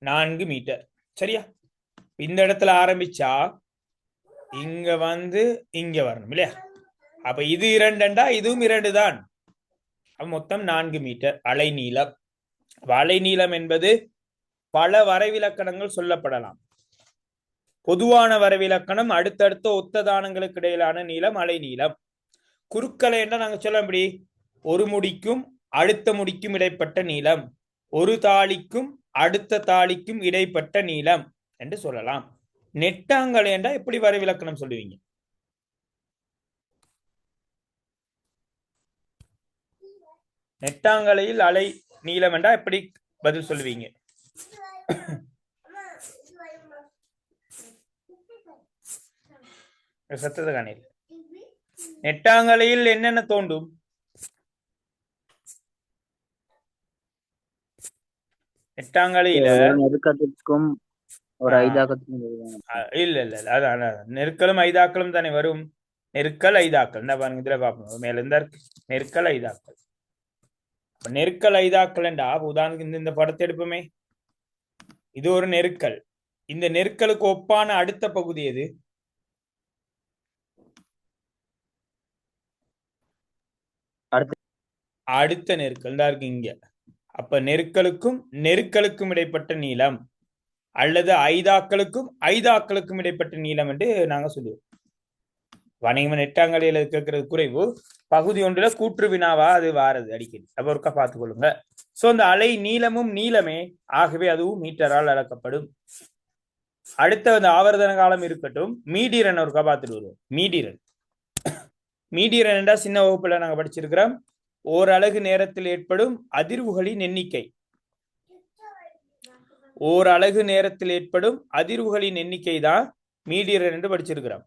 4 metre. சரியா? இந்த இடத்துல ஆரம்பிச்சா இங்க வந்து இங்க வரணும் இல்லையா? அப்ப இது 2 இதுவும் 2 தான். மொத்தம் 4 மீட்டர் அலைநீளம். அலைநீளம் என்பது பல வரைவிலக்கணங்கள் சொல்லப்படலாம். பொதுவான வரைவிலக்கணம் அடுத்தடுத்த ஒத்த தானங்களுக்கு இடையிலான நீளம் அலைநீளம். குறுக்கலை என்றால் நாங்க சொல்ல எப்படி? ஒரு முடிக்கும் அடுத்த முடிக்கும் இடைப்பட்ட நீளம், ஒரு தாளிக்கும் அடுத்த தாளிக்கும் இடைப்பட்ட நீளம் என்று சொல்லலாம். நெட்டாங்கலை என்றா எப்படி வரைவிலக்கணம் சொல்லுவீங்க? நெட்டாங்கலையில் அலை நீளம் என்றா எப்படி பதில் சொல்லுவீங்க? சத்தத்தை காணில். நெட்டாங்கலையில் என்னென்ன தோண்டும்? நெட்டாங்கலையில நெருக்கத்துக்கும் ஒரு ஐதாக்கத்துக்கும் இல்ல இல்ல இல்ல, அதான் நெருக்கலும் ஐதாக்களும் தானே வரும். நெருக்கல் ஐதாக்கள் இந்த பாருங்க, இதுல பாப்போம், மேல இருந்தா இருக்கு நெருக்கல் ஐதாக்கள். நெருக்கல் ஐதாக்கள் என்றா உதாரணத்துக்கு இந்த படத்தை எடுப்போமே, இது ஒரு நெருக்கல். இந்த நெருக்கலுக்கு ஒப்பான அடுத்த பகுதி எது? அடுத்த நெருக்கல் தான் இருக்கு இங்க. அப்ப நெருக்கலுக்கும் நெருக்கலுக்கும் இடைப்பட்ட நீளம் அல்லது ஐதாக்களுக்கும் ஐதாக்களுக்கும் இடைப்பட்ட நீளம் என்று நாங்க சொல்லுவோம். வணிகம் நெட்டாங்கலையில கேட்கறது குறைவு, பகுதி ஒன்றுல கூற்று வினாவா அது வாரது அடிக்கடி. அப்ப ஒருக்கா பார்த்துக் கொள்ளுங்க. சோ அந்த அலை நீளமும் நீளமே, ஆகவே அதுவும் மீட்டரால் அளக்கப்படும். அடுத்த அந்த ஆவர்த்தன காலம் இருக்கட்டும். மீடிரன் ஒருக்கா பார்த்துட்டு வருவோம். மீடிரன் மீடிரன் என்றா சின்ன வகுப்புல நாங்க படிச்சிருக்கிறோம். ஓரலகு நேரத்தில் ஏற்படும் அதிர்வுகளின் எண்ணிக்கை. ஓரலகு நேரத்தில் ஏற்படும் அதிர்வுகளின் எண்ணிக்கை தான் மீடிரன் என்று படிச்சிருக்கிறோம்.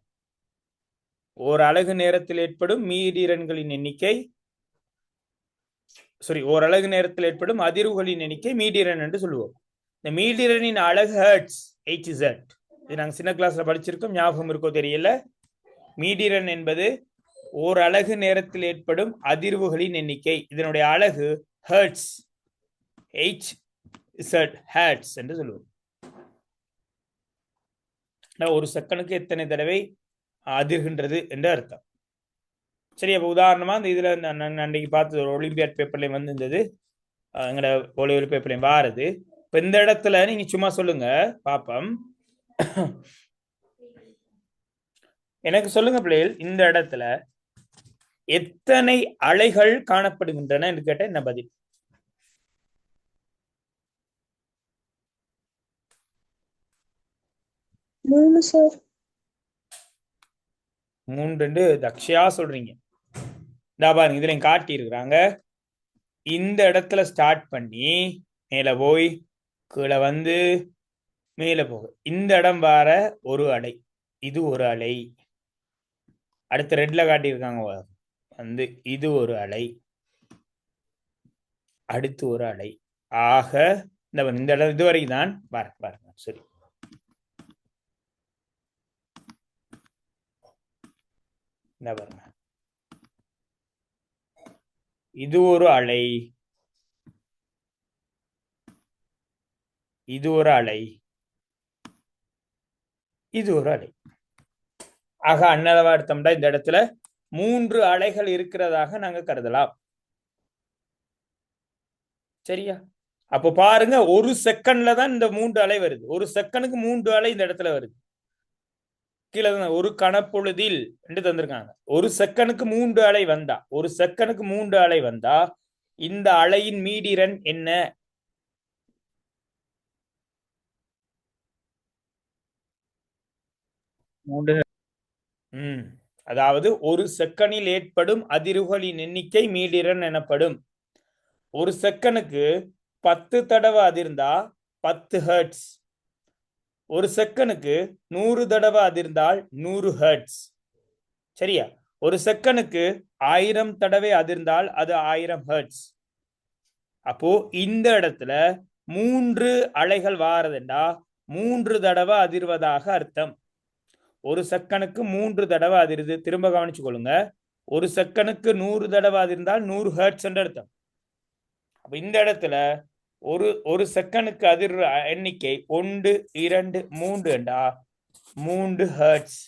ஓர் அலகு நேரத்தில் ஏற்படும் மீடிரன்களின் எண்ணிக்கை, ஓரலகு நேரத்தில் ஏற்படும் அதிர்வுகளின் எண்ணிக்கை மீடிரன் என்று சொல்லுவோம். இந்த மீடிரனின் அலகு ஹெர்ட்ஸ், HZ. இது நாங்க சின்ன கிளாஸ்ல படிச்சிருக்கோம், ஞாபகம் இருக்கோ தெரியல. மீடிரன் என்பது ஓர் அலகு நேரத்தில் ஏற்படும் அதிர்வுகளின் எண்ணிக்கை. இதனுடைய அலகு ஹெர்ட்ஸ், HZ, ஹெர்ட்ஸ் என்று சொல்லுவோம். ஒரு செகண்டுக்கு எத்தனை தடவை அதிர்கின்றது என்று அர்த்தம். சரி, அப்ப உதாரணமா இந்த இதுல அன்றைக்கு பார்த்தது ஒரு ஒலிம்பியாட் பேப்பர்லயும் வந்து இருந்தது, எங்கட ஒலிவரி பேப்பர்லயும் வாருது. இப்ப இந்த இடத்துல நீங்க சும்மா சொல்லுங்க பாப்பம், எனக்கு சொல்லுங்க பிள்ளைகள், இந்த இடத்துல எத்தனை அலைகள் காணப்படுகின்றன என்று கேட்ட என்ன பதில்? 3 சார். 3 தக்ஷயா சொல்றீங்க. பாருங்க, இதுல காட்டி இருக்கிறாங்க. இந்த இடத்துல ஸ்டார்ட் பண்ணி மேல போய் கீழே வந்து மேல போக இந்த இடம் வர ஒரு அலை, இது ஒரு அலை. அடுத்த ரெட்ல காட்டியிருக்காங்க வந்து இது ஒரு அலை, அடுத்து ஒரு அலை. ஆக இந்த இடம் இது வரைக்கும் தான் பாருங்க. சரி, பாருங்க, இது ஒரு அலை, இது ஒரு அலை, இது ஒரு அலை. ஆக அன்னளவா எடுத்தோம்னா இந்த இடத்துல 3 அலைகள் இருக்கிறதாக நாங்க கருதலாம். சரியா? அப்போ பாருங்க, ஒரு செகண்ட்ல தான் இந்த 3 அலை வருது. ஒரு செகண்டுக்கு 3 அலை இந்த இடத்துல வருது. கீழே ஒரு கணப்பொழுதில் என்று தந்திருக்காங்க. ஒரு செகண்டுக்கு 3 அலை வந்தா, ஒரு செகண்டுக்கு 3 அலை வந்தா இந்த அலையின் மீடிரன் என்ன? அதாவது ஒரு செகண்டில் ஏற்படும் அதிர்வுகளின் எண்ணிக்கை மீடிரன் எனப்படும். ஒரு செகண்டுக்கு 10 தடவை அதிர்ந்தா 10 ஹெர்ட்ஸ். ஒரு செகண்டுக்கு 100 தடவை அதிர்ந்தால் 100 ஹெர்ட்ஸ். சரியா? ஒரு செகண்டுக்கு 1000 தடவை அதிர்ந்தால் அது 1000 ஹெர்ட்ஸ். அப்போ இந்த இடத்துல 3 அலைகள் வாரதுண்டா 3 தடவை அதிர்வதாக அர்த்தம். ஒரு செகண்டுக்கு 3 தடவை அதிர்து. திரும்ப கவனிச்சு கொள்ளுங்க. ஒரு செகண்டுக்கு 100 தடவை அதிர்ந்தால் 100 ஹெர்ட்ஸ் என்று அர்த்தம். அப்ப இந்த இடத்துல ஒரு செகண்டுக்கு அதிர்வு எண்ணிக்கை 1 2 3 என்றா 3 ஹெர்ட்ஸ்.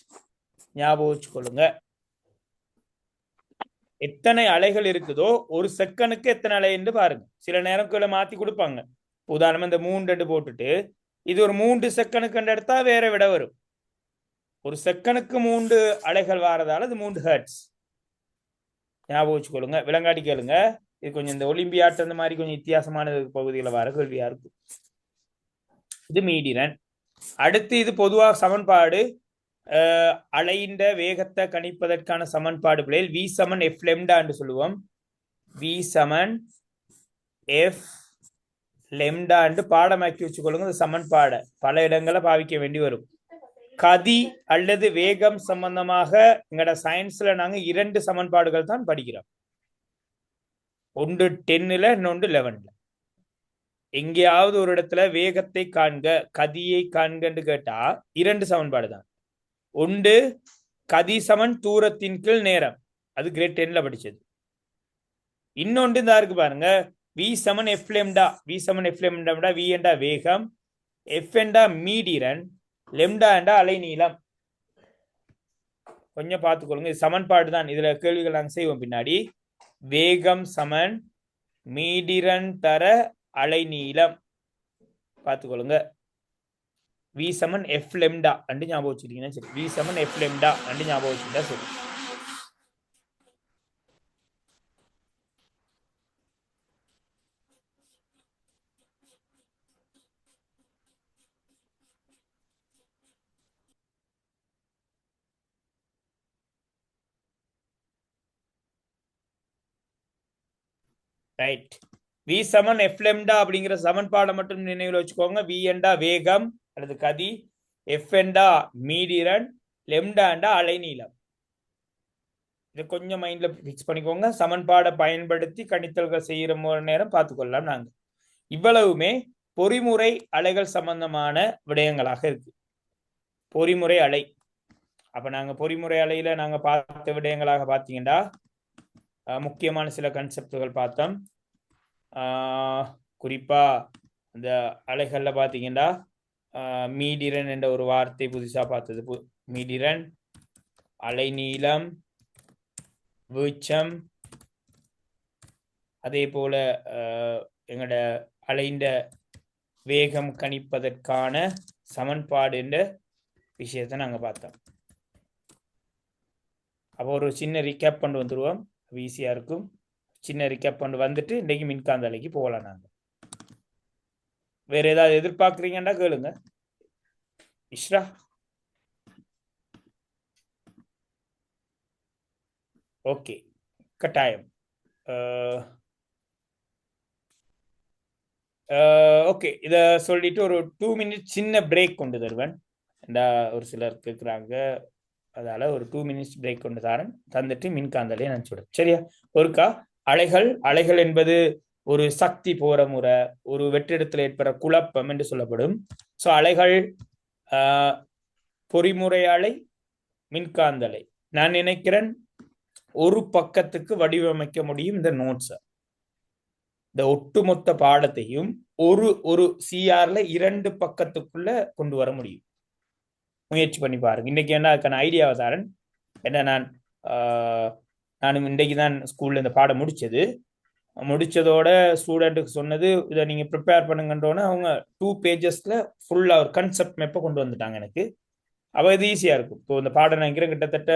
ஞாபகம் வச்சுக்கொள்ளுங்க. எத்தனை அலைகள் இருக்குதோ ஒரு செகண்டுக்கு எத்தனை அலை என்று பாருங்க. சில நேரம் மாத்தி கொடுப்பாங்க. உதாரணம் இந்த 3 போட்டுட்டு இது ஒரு 3 செகண்டுக்கு எடுத்தா வேற விட வரும். ஒரு செகண்டுக்கு 3 அலைகள் வாரதால அது 3 ஹெர்ட்ஸ். ஞாபகம் வச்சுக்கொள்ளுங்க. விளங்காட்டி கேளுங்க. இது கொஞ்சம் இந்த ஒலிம்பியாட் அந்த மாதிரி கொஞ்சம் வித்தியாசமான பகுதியில் வர கேள்வியா இருக்கும். இது மீடிரன். அடுத்து இது பொதுவாக சமன்பாடு. அலையின் வேகத்தை கணிப்பதற்கான சமன்பாடு பிள்ளைகள் v சமன் f lambda என்று சொல்லுவோம். v சமன் f lambda என்று பாடமாக்கி வச்சுக்கொள்ளுங்க. இந்த சமன்பாடை பல இடங்களை பாவிக்க வேண்டி வரும். கதி அல்லது வேகம் சம்பந்தமாக எங்கட சயின்ஸ்ல நாங்க 2 சமன்பாடுகள் தான் படிக்கிறோம். ஒன்று 10ல இன்னொன்று 11ல. எங்கேயாவது ஒரு இடத்துல வேகத்தை காண்க, கதியை காண்கன்னு கேட்டா 2 சமன்பாடு தான். ஒன்று கதி சமன் தூரத்தின் கீழ் நேரம், அது கிரேட் 10ல படிச்சது. இன்னொன்று இந்த இருக்கு பாருங்க, v சமன் f lambda. v சமன் f lambda, v என்றா வேகம், f என்றா மீடிரன், lambda என்றா அலை நீளம். கொஞ்சம் பார்த்துக்கொள்ளுங்க. இது சமன்பாடு தான். இதுல கேள்விகள் நாங்கள் செய்வோம் பின்னாடி. வேகம் சமன் மீடிரன் தர அலை நீளம் பார்த்துக்கொள்ளுங்க. v சமன் f lambda அண்டு ஞாபகம் வச்சுட்டீங்கன்னா சரி. v சமன் f lambda அண்டு ஞாபகம் வச்சுட்டா சரி. ரைட். v சமன் f lambda அப்படிங்கிற சமன்பாடை மட்டும் நினைவில் வச்சுக்கோங்க. v என்றா வேகம் அல்லது கதி, f என்றா மீடிரன், lambda என்றா அலை நீளம். இதை கொஞ்சம் மைண்ட்ல பிக்ஸ் பண்ணிக்கோங்க. சமன்பாடை பயன்படுத்தி கணித்தல்கள் செய்யற நேரம் பார்த்துக்கொள்ளலாம். நாங்க இவ்வளவுமே பொறிமுறை அலைகள் சம்பந்தமான விடயங்களாக இருக்கு. பொறிமுறை அலை. அப்ப நாங்க பொறிமுறை அலையில நாங்க பார்த்த விடயங்களாக பார்த்தீங்கன்னா முக்கியமான சில கன்செப்டுகள் பார்த்தோம். குறிப்பா அந்த அலைகள்ல பார்த்தீங்கன்னா மீடிரன் என்ற ஒரு வார்த்தை புதுசா பார்த்தது. மீடிரன், அலை நீளம், வீச்சம், அதே போல எங்களோட அலைந்த வேகம் கணிப்பதற்கான சமன்பாடு என்ற விஷயத்தை நாங்க பார்த்தோம். அப்போ ஒரு சின்ன ரிகேப் பண்ணி வந்துடுவோம். ஈஸியா இருக்கும். சின்ன ரிகேப் பண்ணி வந்துட்டு இன்னைக்கு மின்காந்த அலைக்கு போகலாம். நாங்க வேற ஏதாவது எதிர்பார்க்குறீங்கன்னா கேளுங்க. இஷ்ரா? ஓகே, கட்டாயம். ஓகே, இத சொல்லிட்டு ஒரு 2 மினிட்ஸ் சின்ன பிரேக் கொண்டு தருவேன். இந்த ஒரு சிலர் கேட்குறாங்க, அதால ஒரு 2 மினிட்ஸ் பிரேக் கொண்டு தரேன். தந்துட்டு மின்காந்தலையை நினைச்சுவிடும். சரியா? ஒருக்கா அலைகள் என்பது ஒரு சக்தி போற முறை, ஒரு வெற்றிடத்தில் ஏற்படுற குழப்பம் என்று சொல்லப்படும். ஸோ அலைகள் பொறிமுறை அலை, மின்காந்த அலை. நான் நினைக்கிறேன் ஒரு பக்கத்துக்கு வடிவமைக்க முடியும் இந்த நோட்ஸை. இந்த ஒட்டுமொத்த பாடத்தையும் ஒரு ஒரு சிஆர்ல 2 பக்கத்துக்குள்ள கொண்டு வர முடியும். முயற்சி பண்ணி பாருங்க. இன்னைக்கு என்ன அதுக்கான ஐடியாவை தரேன். என்ன நானும் இன்றைக்கு தான் ஸ்கூல்ல இந்த பாடம் முடிச்சதோட ஸ்டூடெண்ட்டுக்கு சொன்னது, இதை நீங்க ப்ரிப்பேர் பண்ணுங்கன்றோன்னா அவங்க 2 பேஜஸ்ல ஃபுல்லா ஒரு கன்செப்ட் மேப்பை கொண்டு வந்துட்டாங்க எனக்கு. அப்போ இது ஈஸியா இருக்கும். இப்போ இந்த பாடம் நினைக்கிறேன் கிட்டத்தட்ட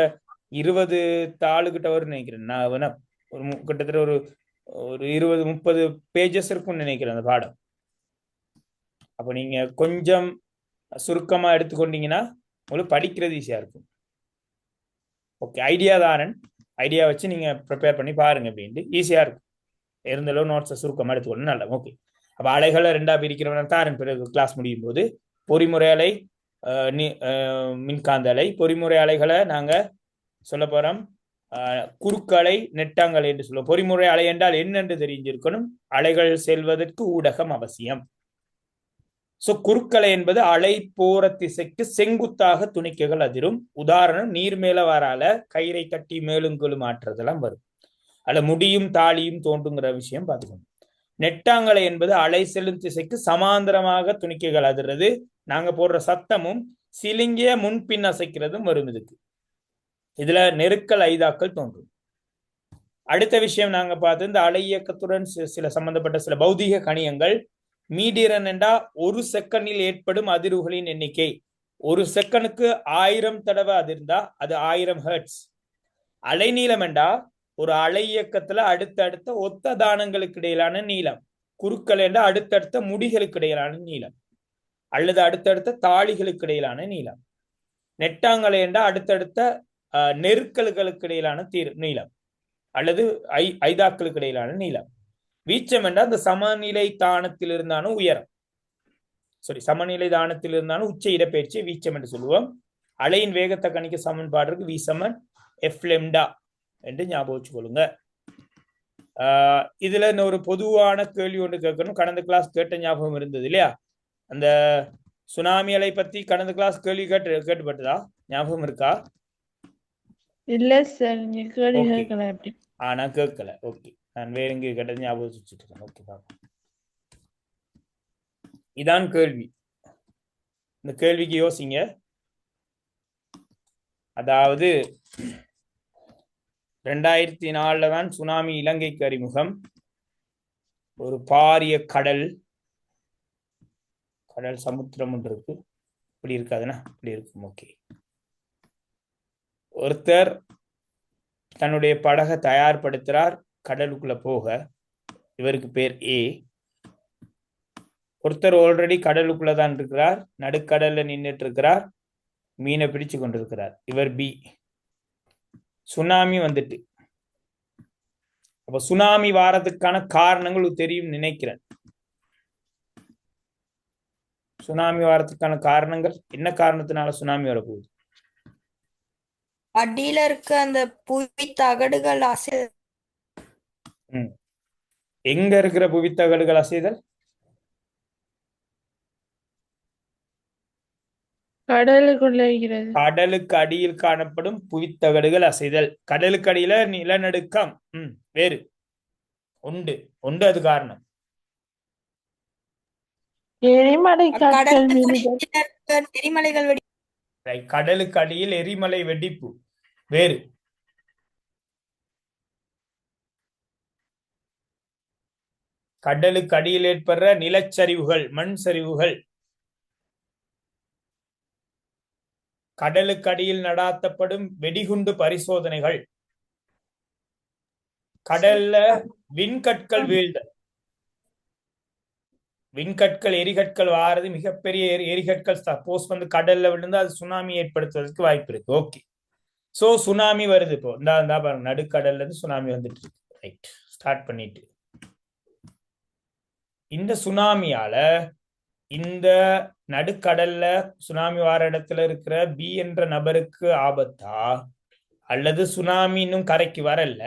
20 தாளுகிட்ட வரும்னு நினைக்கிறேன். நான் வேணா கிட்டத்தட்ட ஒரு 20-30 பேஜஸ் இருக்கும்னு நினைக்கிறேன் அந்த பாடம். அப்போ நீங்க கொஞ்சம் சுருக்கமா எடுத்துக்கொண்டீங்கன்னா உங்களுக்கு படிக்கிறது ஈஸியா இருக்கும். ஓகே, ஐடியா தாரன், ஐடியா வச்சு நீங்க ப்ரிப்பேர் பண்ணி பாருங்க. அப்படின்ட்டு ஈஸியா இருக்கும். இருந்தாலும் நோட்ஸை சுருக்கமாக எடுத்துக்கணும். நல்ல ஓகே. அப்போ அலைகளை 2ஆ பிரிக்கிறவன தாரன். பிறகு கிளாஸ் முடியும் போது பொறிமுறை அலை, மின்காந்த அலை. பொறிமுறை அலைகளை நாங்க சொல்ல போறோம் குறுக்கலை, நெட்டாங்கலை என்று சொல்லுவோம். பொறிமுறை அலை என்றால் என்னென்று தெரிஞ்சிருக்கணும். அலைகள் செல்வதற்கு ஊடகம் அவசியம். சோ குறுக்கலை என்பது அலை போற திசைக்கு செங்குத்தாக துணிக்கைகள் அதிரும். உதாரணம், நீர் மேல வரால கயிறை கட்டி மேலுங்கொழு மாற்றுறதெல்லாம் வரும். அல்ல முடியும் தாலியும் தோன்றுங்கிற விஷயம் பார்த்துக்கணும். நெட்டாங்கலை என்பது அலை செல்லும் திசைக்கு சமாந்தரமாக துணிக்கைகள் அதிர்றது. நாங்க போடுற சத்தமும் சிலிங்கிய முன்பின் அசைக்கிறதும் வரும். இதுல நெருக்கல் ஐதாக்கள் தோன்றும். அடுத்த விஷயம் நாங்க பார்த்து இந்த அலை இயக்கத்துடன் சில சம்பந்தப்பட்ட சில பௌதிக கணியங்கள். மீடியரன் என்றா 1 செகண்டில் ஏற்படும் அதிர்வுகளின் எண்ணிக்கை. 1 செகண்டுக்கு 1000 தடவை அதிர்ந்தா அது 1000 ஹெர்ட்ஸ். அலைநீளம் என்றா ஒரு அலை இயக்கத்துல அடுத்தடுத்த ஒத்த தானங்களுக்கு இடையிலான நீளம். குறுக்கல் என்றா அடுத்தடுத்த முடிகளுக்கு இடையிலான நீளம் அல்லது அடுத்தடுத்த தாளிகளுக்கு இடையிலான நீளம். நெட்டாங்கலை என்றா அடுத்தடுத்த நெருக்கல்களுக்கு இடையிலான நீளம் அல்லது ஐதாக்களுக்கு இடையிலான நீளம். வீச்சம் என்றால் அந்த சமநிலை தானத்தில் இருந்தாலும் உயரம், சமநிலை தானத்தில் இருந்தாலும் உச்ச இடப்பெயர்ச்சி வீச்சம் என்று சொல்லுவோம். அலையின் வேகத்தை கணிக்க சமன்பாடு இருக்கு, V = F lambda என்று ஞாபகம் வச்சுக்கொள்ளுங்க. இதுல ஒரு பொதுவான கேள்வி ஒன்று கேட்கணும். கடந்த கிளாஸ் கேட்ட ஞாபகம் இருந்தது இல்லையா? அந்த சுனாமி அலை பத்தி கடந்த கிளாஸ் கேள்வி கேட்டுப்பட்டதா? ஞாபகம் இருக்கா? இல்ல சார், நீங்க கேள்வி கேட்கல. அப்படி நான் கேட்கல. ஓகே, நான் வேற எங்க கேட்டது ஞாபகம் வச்சுட்டு இருக்கேன். ஓகே, இதான் கேள்வி. இந்த கேள்விக்கு யோசிங்க. அதாவது 2004 தான் சுனாமி இலங்கைக்கு அறிமுகம். ஒரு பாரிய கடல் சமுத்திரம் ஒன்று இருக்கு. இப்படி இருக்காதுன்னா இப்படி இருக்கும். ஓகே, ஒருத்தர் தன்னுடைய படகை தயார்படுத்துறார் கடலுக்குள்ள போக. இவருக்கு பேர் ஏ. ஒருத்தர் ஆல்ரெடி கடலுக்குள்ளதான் இருக்கிறார், நடுக்கடல்ல நின்றுட்டு இருக்கிறார், மீனை பிடிச்சு கொண்டிருக்கிறார். இவர் பி. சுனாமி வந்துட்டு. அப்ப சுனாமி வாரத்துக்கான காரணங்கள் தெரியும் நினைக்கிறேன். சுனாமி வாரத்துக்கான காரணங்கள் என்ன? காரணத்தினால சுனாமி வரப்போகுது? அடியில இருக்க அந்த புவி தகடுகள் அசைதல். எங்க இருக்கிற புவித்தகடுகள் அசைதல்? கடலுக்குள்ள இருக்கிறது. கடலுக்கு அடியில் காணப்படும் புவித்தகடுகள் அசைதல். கடலுக்கு அடியில நிலநடுக்கம் வேறு உண்டு. அது காரணம். கடலுக்கு அடியில் எரிமலை வெடிப்பு வேறு. கடலுக்கு அடியில் ஏற்படுற நிலச்சரிவுகள், மண் சரிவுகள். கடலுக்கு அடியில் நடாத்தப்படும் வெடிகுண்டு பரிசோதனைகள். கடல்ல விண்கற்கள் வீழ்தல். விண்கற்கள், எரிகற்கள் வாரது. மிகப்பெரிய எரிகற்கள் சப்போஸ் கடல்ல விழுந்து அது சுனாமி ஏற்படுத்துவதற்கு வாய்ப்பு இருக்கு. ஓகே, சோ சுனாமி வருது. இப்போ இந்த பாருங்க, நடுக்கடல்ல இருந்து சுனாமி வந்துட்டு இருக்கு. ரைட், ஸ்டார்ட் பண்ணிட்டு இந்த சுனாமியால இந்த நடுக்கடல்ல சுனாமி வார இடத்துல இருக்கிற பி என்ற நபருக்கு ஆபத்தா, அல்லது சுனாமி இன்னும் கரைக்கு வரல,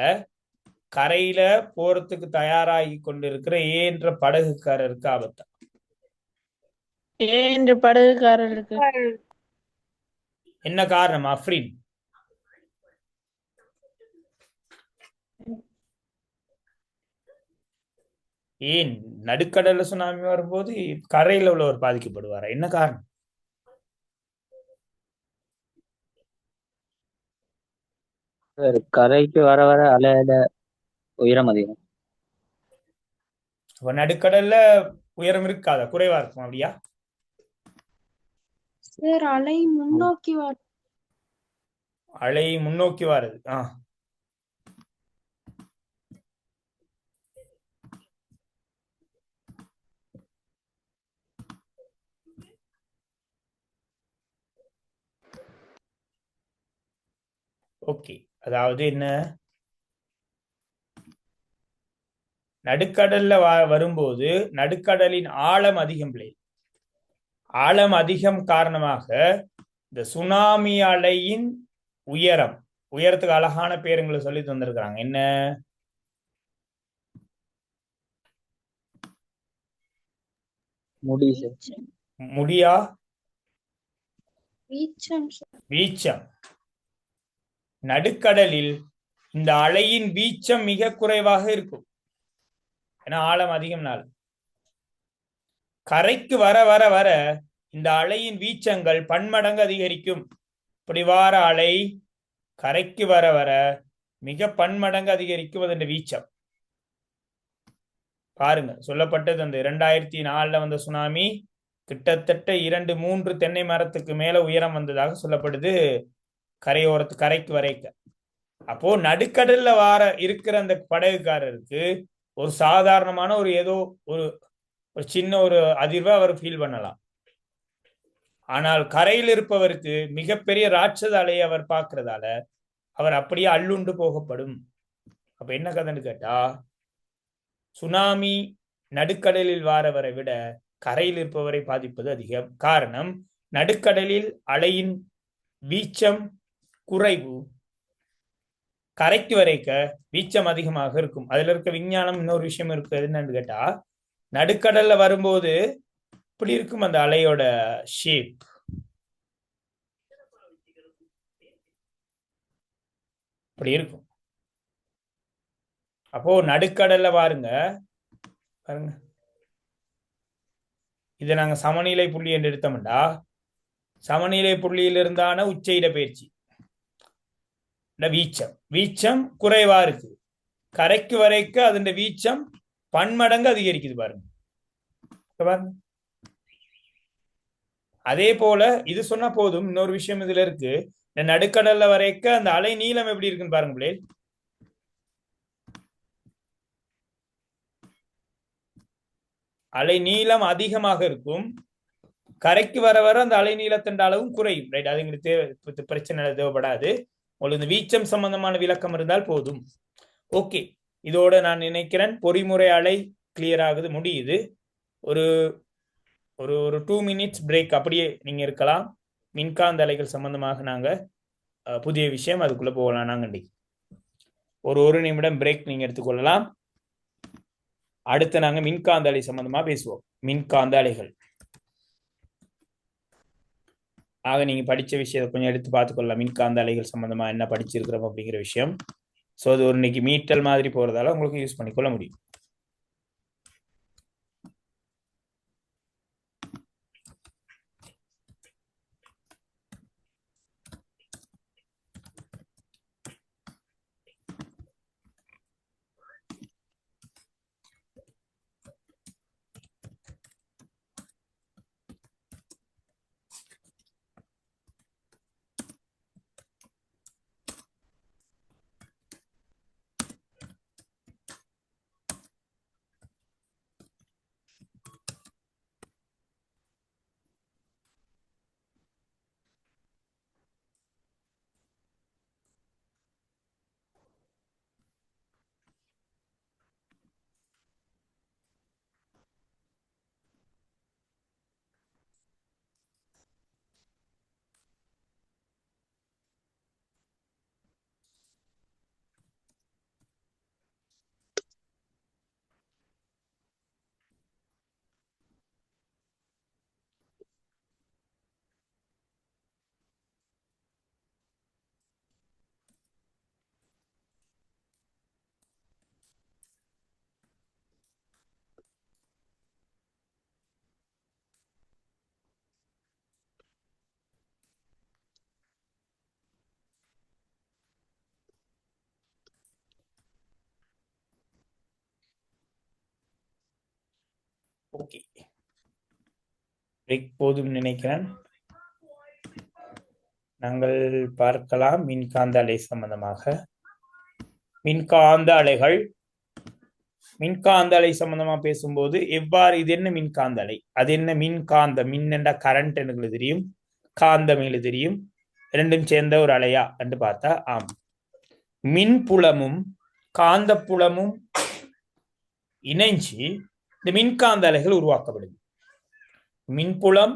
கரையில போறதுக்கு தயாராகி கொண்டிருக்கிற ஏ என்ற படகுக்காரருக்கு ஆபத்தா? ஏ என்ற படகுக்காரருக்கு. என்ன காரணம்? அஃப்ரீன், ஏன் நடுக்கடல்ல சுனாமி வரும்போது கரையில உள்ளவர் பாதிக்கப்படுவாரா? என்ன காரணம்? சார் கரைக்கு வர வர அலையோட உயரம் அதிகம். அப்ப நடுக்கடல்ல உயரம் இருக்காதா, குறைவா இருக்கும் அப்படியா? சார் அலை முன்னோக்கி வரும். அலை முன்னோக்கி வாருது. ஓகே, அதாவது என்ன, நடுக்கடல்ல வரும்போது நடுக்கடலின் ஆழம் அதிகம் பிள்ளை. ஆழம் அதிகம் காரணமாக இந்த சுனாமி அலையின் உயரம், உயரத்துக்கு அழகான பேருங்களை சொல்லி தந்திருக்கிறாங்க. என்ன? முடி சார். முடியா? வீச்சம் சார். வீச்சம். நடுக்கடலில் இந்த அலையின் வீச்சம் மிக குறைவாக இருக்கும், ஏன்னா ஆழம் அதிகம் நாள். கரைக்கு வர வர வர இந்த அலையின் வீச்சங்கள் பன்மடங்கு அதிகரிக்கும். இப்படி வார அலை கரைக்கு வர வர மிக பன்மடங்கு அதிகரிக்கும் அதன் வீச்சம். பாருங்க, சொல்லப்பட்டது அந்த 2004 வந்த சுனாமி கிட்டத்தட்ட 2-3 தென்னை மரத்துக்கு மேல உயரம் வந்ததாக சொல்லப்படுது கரைக்கு வரைக்க. அப்போ நடுக்கடல்ல இருக்கிற அந்த படகுக்காரருக்கு ஒரு சாதாரணமான ஒரு ஏதோ ஒரு சின்ன ஒரு அதிர்வை அவர் ஃபீல் பண்ணலாம். ஆனால் கரையில் இருப்பவருக்கு மிகப்பெரிய ராட்சத அலையை அவர் பார்க்கறதால அவர் அப்படியே அள்ளுண்டு போகப்படும். அப்ப என்ன கதைன்னு கேட்டா, சுனாமி நடுக்கடலில் வாரவரை விட கரையில் இருப்பவரை பாதிப்பது அதிகம். காரணம், நடுக்கடலில் அலையின் வீச்சம் குறைவு, கரைக்கு வரைக்க வீச்சம் அதிகமாக இருக்கும். அதுல இருக்க விஞ்ஞானம் இன்னொரு விஷயம் இருக்கு. என்னன்னு கேட்டா, நடுக்கடல்ல வரும்போது இப்படி இருக்கும் அந்த அலையோட ஷேப். இப்படி இருக்கும். அப்போ நடுக்கடல்ல பாருங்க, இதை நாங்க சமநிலை புள்ளி என்று எடுத்தோம்டா, சமநிலை புள்ளியிலிருந்தான உச்ச இடப்பெயர்ச்சி வீச்சம், வீச்சம் குறைவா இருக்கு. கரைக்கு வரைக்க அதன் வீச்சம் பன்மடங்கு அதிகரிக்குது பாருங்க. அதே போல இது சொன்னா போதும். இன்னொரு விஷயம் இதுல இருக்கு. நடுக்கடல்ல வரைக்க அந்த அலை நீளம் எப்படி இருக்குன்னு பாருங்க பிள்ளை. அலை நீளம் அதிகமாக இருக்கும். கரைக்கு வர வர அந்த அலை நீளத்தின் அளவும் குறையும். ரைட், அது எங்களுக்கு பிரச்சனை தேவைப்படாது. உங்களுக்கு இந்த வீச்சம் சம்பந்தமான விளக்கம் இருந்தால் போதும். ஓகே, இதோட நான் நினைக்கிறேன் பொறிமுறை அலை கிளியர் ஆகுது, முடியுது. ஒரு ஒரு 2 மினிட்ஸ் பிரேக் அப்படியே நீங்க இருக்கலாம். மின்காந்த அலைகள் சம்பந்தமாக நாங்க புதிய விஷயம் அதுக்குள்ள போகலாம். நாங்க ஒரு நிமிடம் பிரேக் நீங்க எடுத்துக்கொள்ளலாம். அடுத்து நாங்க மின்காந்த அலை சம்பந்தமா பேசுவோம். மின்காந்த அலைகள் ஆக நீங்க படிச்ச விஷயத்தை கொஞ்சம் எடுத்து பார்த்துக்கொள்ளலாம். மின்காந்த அலைகள் சம்பந்தமா என்ன படிச்சிருக்கிறோம் அப்படிங்கிற விஷயம். ஸோ அது ஒரு இன்னைக்கு மீட்டல் மாதிரி போறதால உங்களுக்கு யூஸ் பண்ணிக்கொள்ள முடியும். ஓகே, போதும் நினைக்கிறேன். நாங்கள் பார்க்கலாம் மின்காந்த அலை சம்பந்தமாக. மின்காந்த அலைகள், மின்காந்த அலை சம்பந்தமா பேசும்போது எவ்வாறு, இது என்ன மின்காந்த அலை, அது என்ன மின்காந்தம், மின் என்ற கரண்ட் எனக்கு தெரியும், காந்தம் எங்களுக்கு தெரியும், ரெண்டும் சேர்ந்த ஒரு அலையா என்று பார்த்தா ஆம். மின்புலமும் காந்த புலமும் இணைஞ்சு இந்த மின்காந்த அலைகள் உருவாக்கப்படுது. மின்புலம்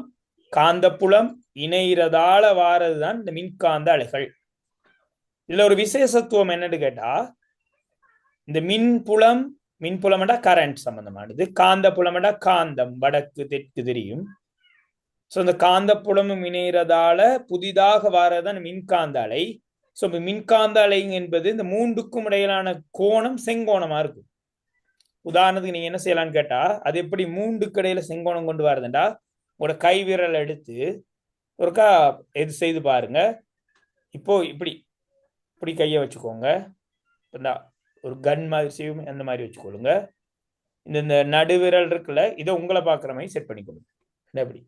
காந்த புலம் இணைகிறதால வாரதுதான் இந்த மின்காந்த அலைகள். இதுல ஒரு விசேஷத்துவம் என்னன்னு கேட்டா, இந்த மின்புலம், மின்புலம்டா கரண்ட் சம்பந்தமானது, காந்த புலம்டா காந்தம், வடக்கு தெற்கு தெரியும். ஸோ இந்த காந்த புலமும் இணைகிறதால புதிதாக வாரதான் மின்காந்த அலை. ஸோ மின்காந்த அலை என்பது இந்த மூன்றுக்கும் இடையிலான கோணம் செங்கோணமா இருக்கும். உதாரணத்துக்கு நீங்க என்ன செய்யலாம்னு கேட்டா, அது எப்படி மூன்றுக்கு இடையில செங்கோணம் கொண்டு வரதுண்டா, உங்களோட கை விரல் எடுத்து ஒருக்கா எது செய்து பாருங்க. இப்போ இப்படி இப்படி கையை வச்சுக்கோங்க, ஒரு கன் மாதிரி செய்யும், அந்த மாதிரி வச்சுக்கொள்ளுங்க. இந்த நடுவிரல் இருக்குல்ல, இதை உங்களை பார்க்குற மாதிரி செட் பண்ணிக்கொள்ளுங்க. எப்படி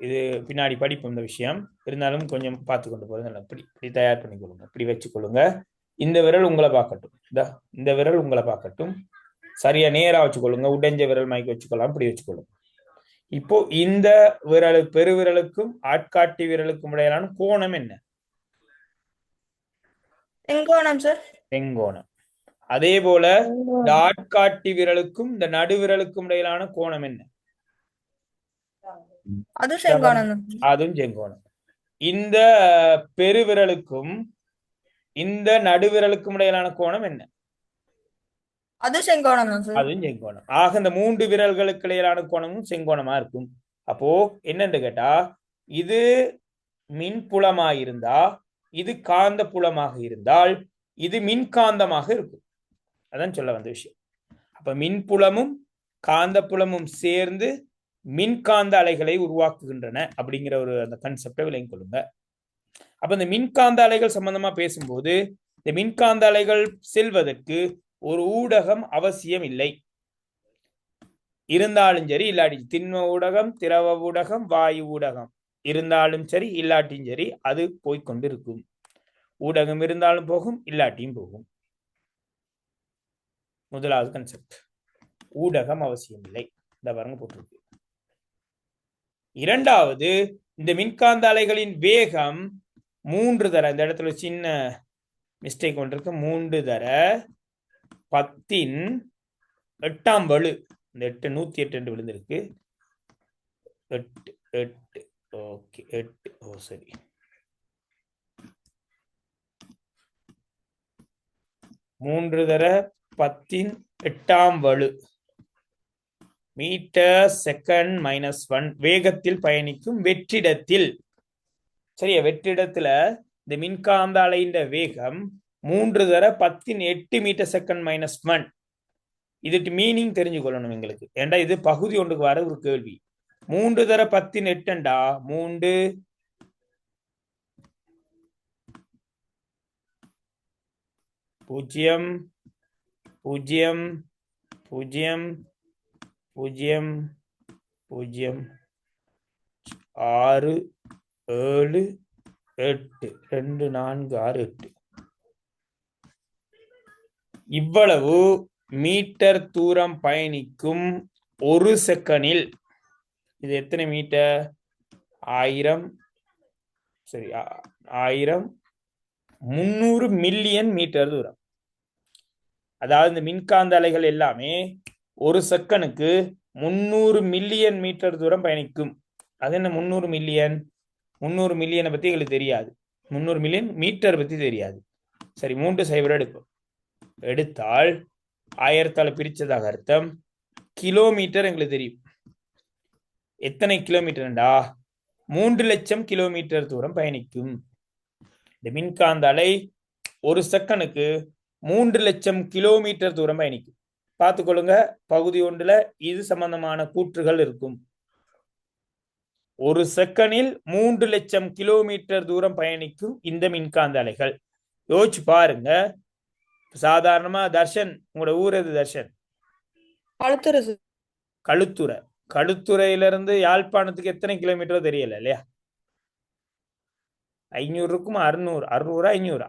இது பின்னாடி படிப்போம் இந்த விஷயம், இருந்தாலும் கொஞ்சம் பார்த்து கொண்டு போறது. இப்படி இப்படி தயார் பண்ணிக்கொள்ளுங்க, இப்படி வச்சுக்கொள்ளுங்க. இந்த விரல் உங்களை பார்க்கட்டும், இந்த விரல் உங்களை பார்க்கட்டும், சரியா நேரா வச்சுக்கொள்ளுங்க. உடைஞ்ச விரல் மைக்கு வச்சுக்கலாம், இப்படி வச்சுக்கொள்ளுங்க. இப்போ இந்த விரல், பெருவிரலுக்கும் ஆட்காட்டி விரலுக்கும் இடையிலான கோணம் என்ன? செங்கோணம் சார். செங்கோணம். அதே போல இந்த ஆட்காட்டி விரலுக்கும் இந்த நடுவிரலுக்கும் இடையிலான கோணம் என்ன? அது செங்கோணம். அதுவும் செங்கோணம். இந்த பெருவிரலுக்கும் இந்த நடுவிரலுக்கும் இடையிலான கோணம் என்ன? அது செங்கோணம். அதுவும் செங்கோணம். ஆக இந்த மூன்று விரல்களுக்கு இடையிலான கோணமும் செங்கோணமா இருக்கும். அப்போ என்னன்னு கேட்டா, இது மின்புலமாக இருந்தா, இது காந்த புலமாக இருந்தால் இது மின்காந்தமாக இருக்கும். அதான் சொல்ல வந்த விஷயம். அப்ப மின்புலமும் காந்த புலமும் சேர்ந்து மின்காந்த அலைகளை உருவாக்குகின்றன அப்படிங்கிற ஒரு அந்த கன்செப்டை விளங்கிக் கொள்ளுங்க. அப்ப இந்த மின்காந்த அலைகள் சம்பந்தமா பேசும்போது, இந்த மின்காந்த அலைகள் செல்வதற்கு ஒரு ஊடகம் அவசியம் இல்லை. இருந்தாலும் சரி இல்லாட்டி, திண்ம ஊடகம், திரவ ஊடகம், வாயு ஊடகம் இருந்தாலும் சரி இல்லாட்டியும் சரி அது போய்கொண்டு இருக்கும். ஊடகம் இருந்தாலும் போகும், இல்லாட்டியும் போகும். முதலாவது கன்செப்ட், ஊடகம் அவசியம் இல்லை. இந்த பாருங்க போட்டிருக்கு. இரண்டாவது, இந்த மின்காந்த அலைகளின் வேகம் 3 தர, இந்த இடத்துல சின்ன மிஸ்டேக் ஒன்று இருக்கு, 3 தர 10⁸ வலு, இந்த 8 108 என்று விழுந்திருக்கு. 8 8 ஓகே 8 ஓ சரி, 3 தர 10⁸ வலு மீட்டர் செகண்ட் -1 வேகத்தில் பயணிக்கும் வெற்றிடத்தில். சரியா, வெற்றிடத்துல இந்த மின்காந்த அலையின் வேகம் 3 தர 10⁸ மீட்டர் செகண்ட் -1. இதுக்கு மீனிங் தெரிஞ்சுக்கொள்ளணும் எங்களுக்கு. ஏண்டா இது பகுதி ஒன்றுக்கு வர ஒரு கேள்வி. 3 தர 10⁸ 3 0 0 0 0 0 6 7 8 2 4 6 8 இவ்வளவு மீட்டர் தூரம் பயணிக்கும் ஒரு செகண்டில். இது எத்தனை மீட்டர்? 1000, சரி 1000 300 மில்லியன் மீட்டர் தூரம். அதாவது இந்த மின்காந்த அலைகள் எல்லாமே ஒரு செகண்டுக்கு 300 மில்லியன் மீட்டர் தூரம் பயணிக்கும். அது என்ன 300 மில்லியன்? 300 மில்லியனை பத்தி எங்களுக்கு தெரியாது, 300 மில்லியன் மீட்டர் பத்தி தெரியாது. சரி, 3 சைபர் எடுப்போம். எடுத்தால் 1000ஆல பிரிச்சதாக அர்த்தம். கிலோமீட்டர் எங்களுக்கு தெரியும். எத்தனை கிலோமீட்டர்டா? 3 லட்சம் கிலோமீட்டர் தூரம் பயணிக்கும். இந்த மின்காந்த அலை ஒரு செகண்டுக்கு 3 லட்சம் கிலோமீட்டர் தூரம் பயணிக்கும். பார்த்துக்கொள்ளுங்க, பகுதி 1ல இது சம்பந்தமான கூற்றுகள் இருக்கும். ஒரு செகண்டில் 3 லட்சம் கிலோமீட்டர் தூரம் பயணிக்கும் இந்த மின்காந்த அலைகள். யோசிச்சு பாருங்க, சாதாரணமா தர்ஷன், உங்களோட ஊர் எது தர்ஷன்? களுத்துறை சார். களுத்துறை. களுத்துறையிலிருந்து யாழ்ப்பாணத்துக்கு எத்தனை கிலோமீட்டர் தெரியல இல்லையா? 500 இருக்குமா? 600, 600, 500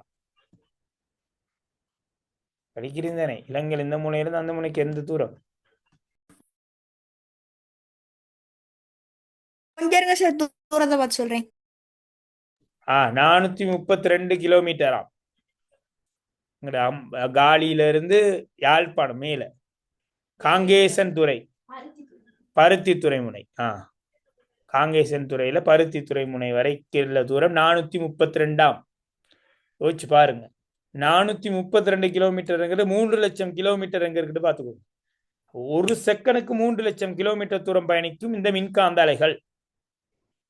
படிக்கிறீங்க தானே? இலங்கையில் இந்த முனையிலிருந்து அந்த முனைக்கு எந்த தூரம்? இங்க இருங்க சார், தூரத்தை பார்த்து சொல்றேன். 432 கிலோமீட்டராம். காலியில இருந்து யாழ்ப்பாணம் மேல காங்கேசன் துறை, பருத்தி துறைமுனை. காங்கேசன் துறையில பருத்தி துறைமுனை வரைக்குள்ள தூரம் 432. யோசிச்சு பாருங்க. 432 கிலோமீட்டருங்கிறது 3 லட்சம் கிலோமீட்டர் எங்க இருக்குது பாத்துக்கோங்க. ஒரு செகண்டுக்கு 3 லட்சம் கிலோமீட்டர் தூரம் பயணிக்கும் இந்த மின்காந்த அலைகள்.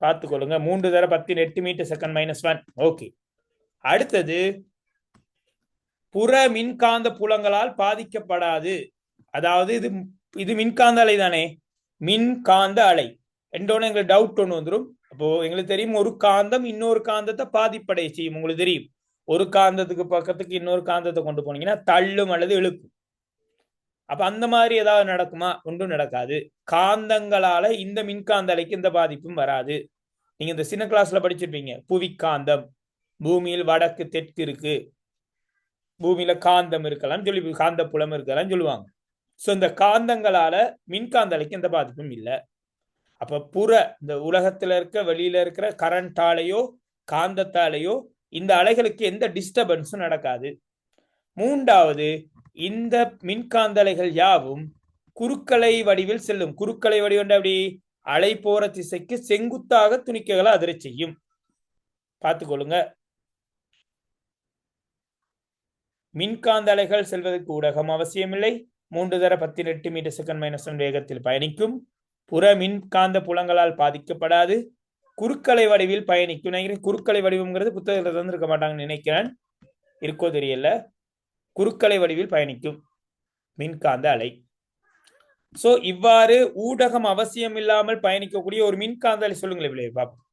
பார்த்துக்கொள்ளுங்க. 3 தர 10 மீட்டர் செகண்ட் -1. ஓகே. அடுத்தது புற மின்காந்த புலங்களால் பாதிக்கப்படாது. அதாவது இது மின்காந்த அலை தானே, மின்காந்த அலை என்றோன்னு எங்களுக்கு டவுட் ஒன்று வந்துடும். அப்போ எங்களுக்கு தெரியும் ஒரு காந்தம் இன்னொரு காந்தத்தை பாதிப்படைய செய்யும். உங்களுக்கு தெரியும் ஒரு காந்தத்துக்கு பக்கத்துக்கு இன்னொரு காந்தத்தை கொண்டு போனீங்கன்னா தள்ளும் அல்லது இழுக்கும். அப்ப அந்த மாதிரி ஏதாவது நடக்குமா? ஒன்றும் நடக்காது. காந்தங்களால இந்த மின்காந்த அலைக்கு எந்த பாதிப்பும் வராது. நீங்க இந்த சின்ன கிளாஸ்ல படிச்சிருப்பீங்க, புவிக்காந்தம், பூமியில் வடக்கு தெற்கு இருக்கு, பூமியில காந்தம் இருக்கலாம் சொல்லி, காந்த புலம் இருக்கலாம் சொல்லுவாங்க. சோ இந்த காந்தங்களால மின்காந்த அலைக்கு எந்த பாதிப்பும் இல்லை. அப்ப இந்த உலகத்துல இருக்க வெளியில இருக்கிற கரண்டாலேயோ காந்தத்தாலேயோ இந்த அலைகளுக்கு எந்த டிஸ்டர்பன்ஸும் நடக்காது. மூன்றாவது, இந்த மின்காந்த அலைகள் யாவும் குறுக்கலை வடிவில் செல்லும். குறுக்கலை வடிவம் அப்படி அலை போற திசைக்கு செங்குத்தாக துணிக்கைகளை அதிர செய்யும். பார்த்துக்கொள்ளுங்க. மின்காந்த அலைகள் செல்வதற்கு ஊடகம் அவசியமில்லை. 3 தர 18 மீட்டர் செகண்ட் -1 வேகத்தில் பயணிக்கும். புற மின்காந்த புலங்களால் பாதிக்கப்படாது. குறுக்கலை வடிவில் பயணிக்கும். நினைக்கிறேன் குறுக்கலை வடிவம்ங்கிறது புத்தகத்தில் தந்திருக்க மாட்டாங்கன்னு நினைக்கிறேன், இருக்கோ தெரியல. குறுக்கலை வடிவில் பயணிக்கும் மின்காந்த அலை. சோ இவ்வாறு ஊடகம் அவசியம் இல்லாமல் பயணிக்கக்கூடிய ஒரு மின்காந்த அலை சொல்லுங்களேன் விளைவு பாப்போம்.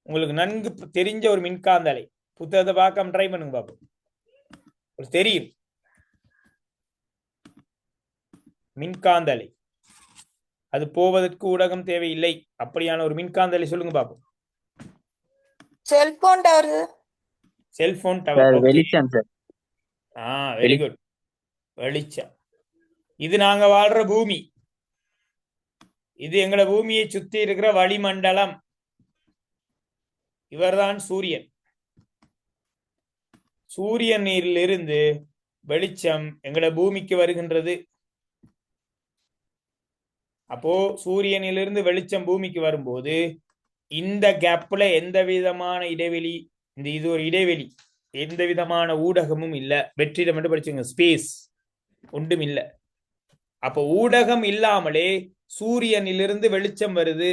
உங்களுக்கு நன்கு தெரிஞ்ச ஒரு மின்காந்த அலை புத்தகத்தை பார்க்காம ட்ரை பண்ணுங்க பாப்போம். தெரியும் மின்காந்த அலை, அது போவதற்கு ஊடகம் தேவையில்லை. அப்படியான ஒரு மின்காந்த அலை சொல்லுங்க பாப்போம். Cellphone tower. Cellphone tower. வெளிச்சம் சார். Very good. வெளிச்சம். இது நாங்க வாழ்ற பூமி. இது எங்களோட பூமியை சுத்தி இருக்கிற வளிமண்டலம். இவர்தான் சூரியன். சூரியன் நீரிலிருந்து வெளிச்சம் எங்களோட பூமிக்கு வருகின்றது. அப்போ சூரியனிலிருந்து வெளிச்சம் பூமிக்கு வரும்போது இந்த கேப்ல எந்த விதமான இடைவெளி, இது ஒரு இடைவெளி, எந்த விதமான ஊடகமும் இல்ல. வெற்றிடம் மட்டும் படிச்சுங்க, ஸ்பேஸ் ஒன்றும் இல்ல. அப்போ ஊடகம் இல்லாமலே சூரியனிலிருந்து வெளிச்சம் வருது,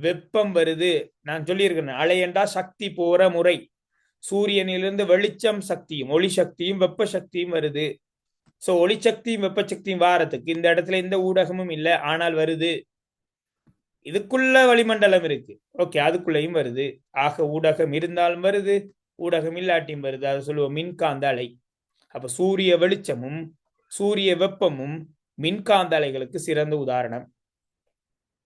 வெப்பம் வருது. நான் சொல்லியிருக்கேன், அலையண்டா சக்தி போற முறை. சூரியனிலிருந்து வெளிச்சம் சக்தியும் ஒளி சக்தியும் வெப்ப சக்தியும் வருது. சோ ஒளி சக்தியும் வெப்ப சக்தியும் வாரத்துக்கு இந்த இடத்துல எந்த ஊடகமும் இல்லை, ஆனால் வருது. இதுக்குள்ள வளிமண்டலம் இருக்கு, ஓகே, அதுக்குள்ளேயும் வருது. ஆக ஊடகம் இருந்தாலும் வருது, ஊடகம் இல்லாட்டியும் வருது. அதை சொல்லுவோம் மின்காந்த அலை. அப்ப சூரிய வெளிச்சமும் சூரிய வெப்பமும் மின்காந்த அலைகளுக்கு சிறந்த உதாரணம்.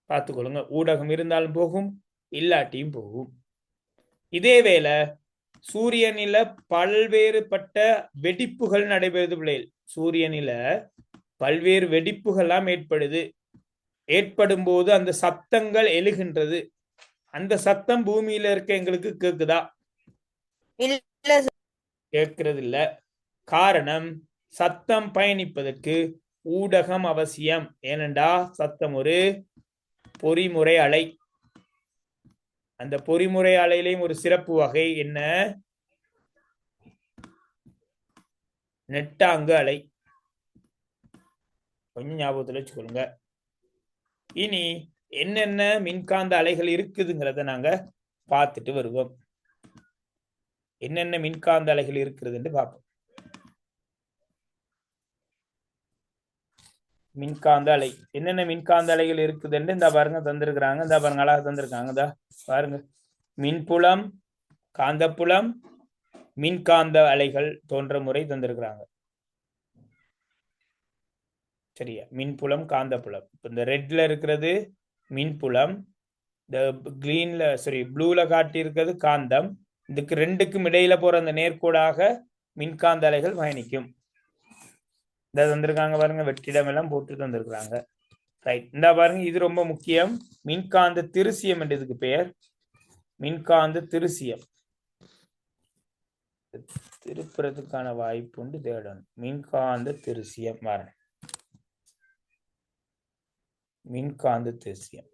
பார்த்துக்கொள்ளுங்க. ஊடகம் இருந்தாலும் போகும், இல்லாட்டியும் போகும். இதே வேளை சூரியனில பல்வேறுபட்ட வெடிப்புகள் நடைபெறுது பிள்ளைகள். சூரியனில பல்வேறு வெடிப்புகள்லாம் ஏற்படும் போது அந்த சத்தங்கள் எழுகின்றது. அந்த சத்தம் பூமியில இருக்க எங்களுக்கு கேக்குதா? கேட்கறது இல்ல. காரணம், சத்தம் பயணிப்பதற்கு ஊடகம் அவசியம். ஏனென்றா சத்தம் ஒரு பொறிமுறை அலை. அந்த பொறிமுறை அலையிலையும் ஒரு சிறப்பு வகை என்ன? நெட்டாங்கு அலை. கொஞ்சம் ஞாபகத்தில் வச்சுக்கொள்ளுங்க. இனி என்னென்ன மின்காந்த அலைகள் இருக்குதுங்கிறத நாங்க பார்த்துட்டு வருவோம். என்னென்ன மின்காந்த அலைகள் இருக்குதுன்னு பார்ப்போம். மின்காந்த அலை, என்னென்ன மின்காந்த அலைகள் இருக்குதுன்னு இந்த பாருங்க தந்திருக்கிறாங்க. இந்த பாருங்க அழகா தந்திருக்காங்க. பாருங்க, மின்புலம், காந்தப்புலம், மின்காந்த அலைகள் தோன்ற முறை தந்திருக்கிறாங்க. சரியா? மின்புலம், காந்தப்புலம். இந்த ரெட்ல இருக்கிறது மின்புலம், இந்த கிரீன்ல ப்ளூல காட்டி இருக்கிறது காந்தம். இதுக்கு ரெண்டுக்கும் இடையில போற அந்த நேர்கோடாக மின்காந்த அலைகள் பயணிக்கும். இந்த தந்திருக்காங்க பாருங்க, வெற்றிடம் எல்லாம் போட்டு தந்திருக்கிறாங்க. ரைட், இந்த பாருங்க, இது ரொம்ப முக்கியம். மின்காந்த திருசியம் என்று இதுக்கு பெயர். மின்காந்த திருசியம் திருப்புறதுக்கான வாய்ப்பு உண்டு, தேடணும். மின்காந்த திருசியம் பாருங்க, மின்காந்த திருசியம்.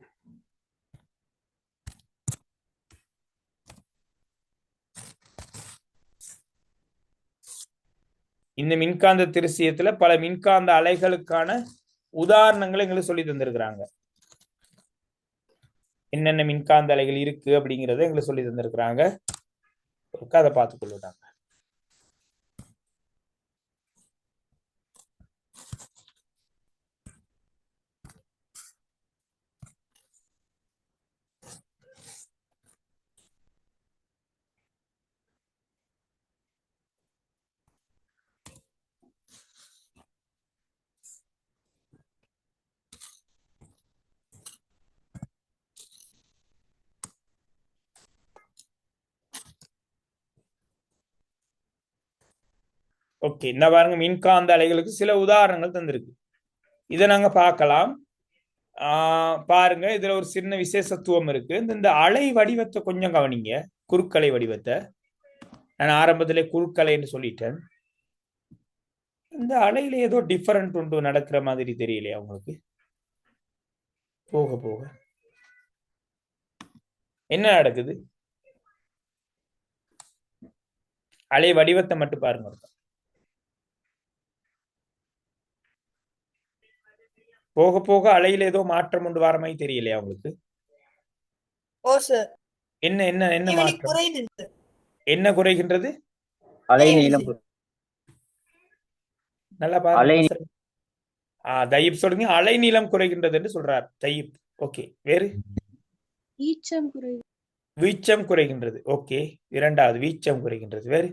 இந்த மின்காந்த திருசியத்துல பல மின்காந்த அலைகளுக்கான உதாரணங்களை எங்களுக்கு சொல்லி தந்திருக்கிறாங்க. என்னென்ன மின்காந்த அலைகள் இருக்கு அப்படிங்கறத எங்களுக்கு சொல்லி தந்திருக்கிறாங்க. அதை பார்த்துக் கொள்ளுறாங்க. ஓகே, இந்த பாருங்க, மின்காந்த அலைகளுக்கு சில உதாரணங்கள் தந்திருக்கு. இதை நாங்க பார்க்கலாம். பாருங்க, இதுல ஒரு சின்ன விசேஷத்துவம் இருக்கு. இந்த அலை வடிவத்தை கொஞ்சம் கவனிங்க. குறுக்கலை வடிவத்தை நான் ஆரம்பத்திலே குறுக்கலைன்னு சொல்லிட்டேன். இந்த அலையில ஏதோ டிஃபரண்ட் ஒன்று நடக்கிற மாதிரி தெரியலையா உங்களுக்கு? போக போக என்ன நடக்குது? அலை வடிவத்தை மட்டும் பாருங்க. போக போக அலையில ஏதோ மாற்றம் உண்டு வர மாதிரி தெரியலையா உங்களுக்கு? ஓ சார், என்ன என்ன என்ன மாற்றம்? குறையுது. என்ன குறைகின்றது? அலை நீளம் நல்லா பாருங்க. தயிப் சொல்றீங்க, அலை நீளம் குறைகின்றது என்று சொல்றார் தயிப். ஓகே, வேறு? வீச்சம் குறைகின்றது. ஓகே, இரண்டாவது வீச்சம் குறைகின்றது. வேறு?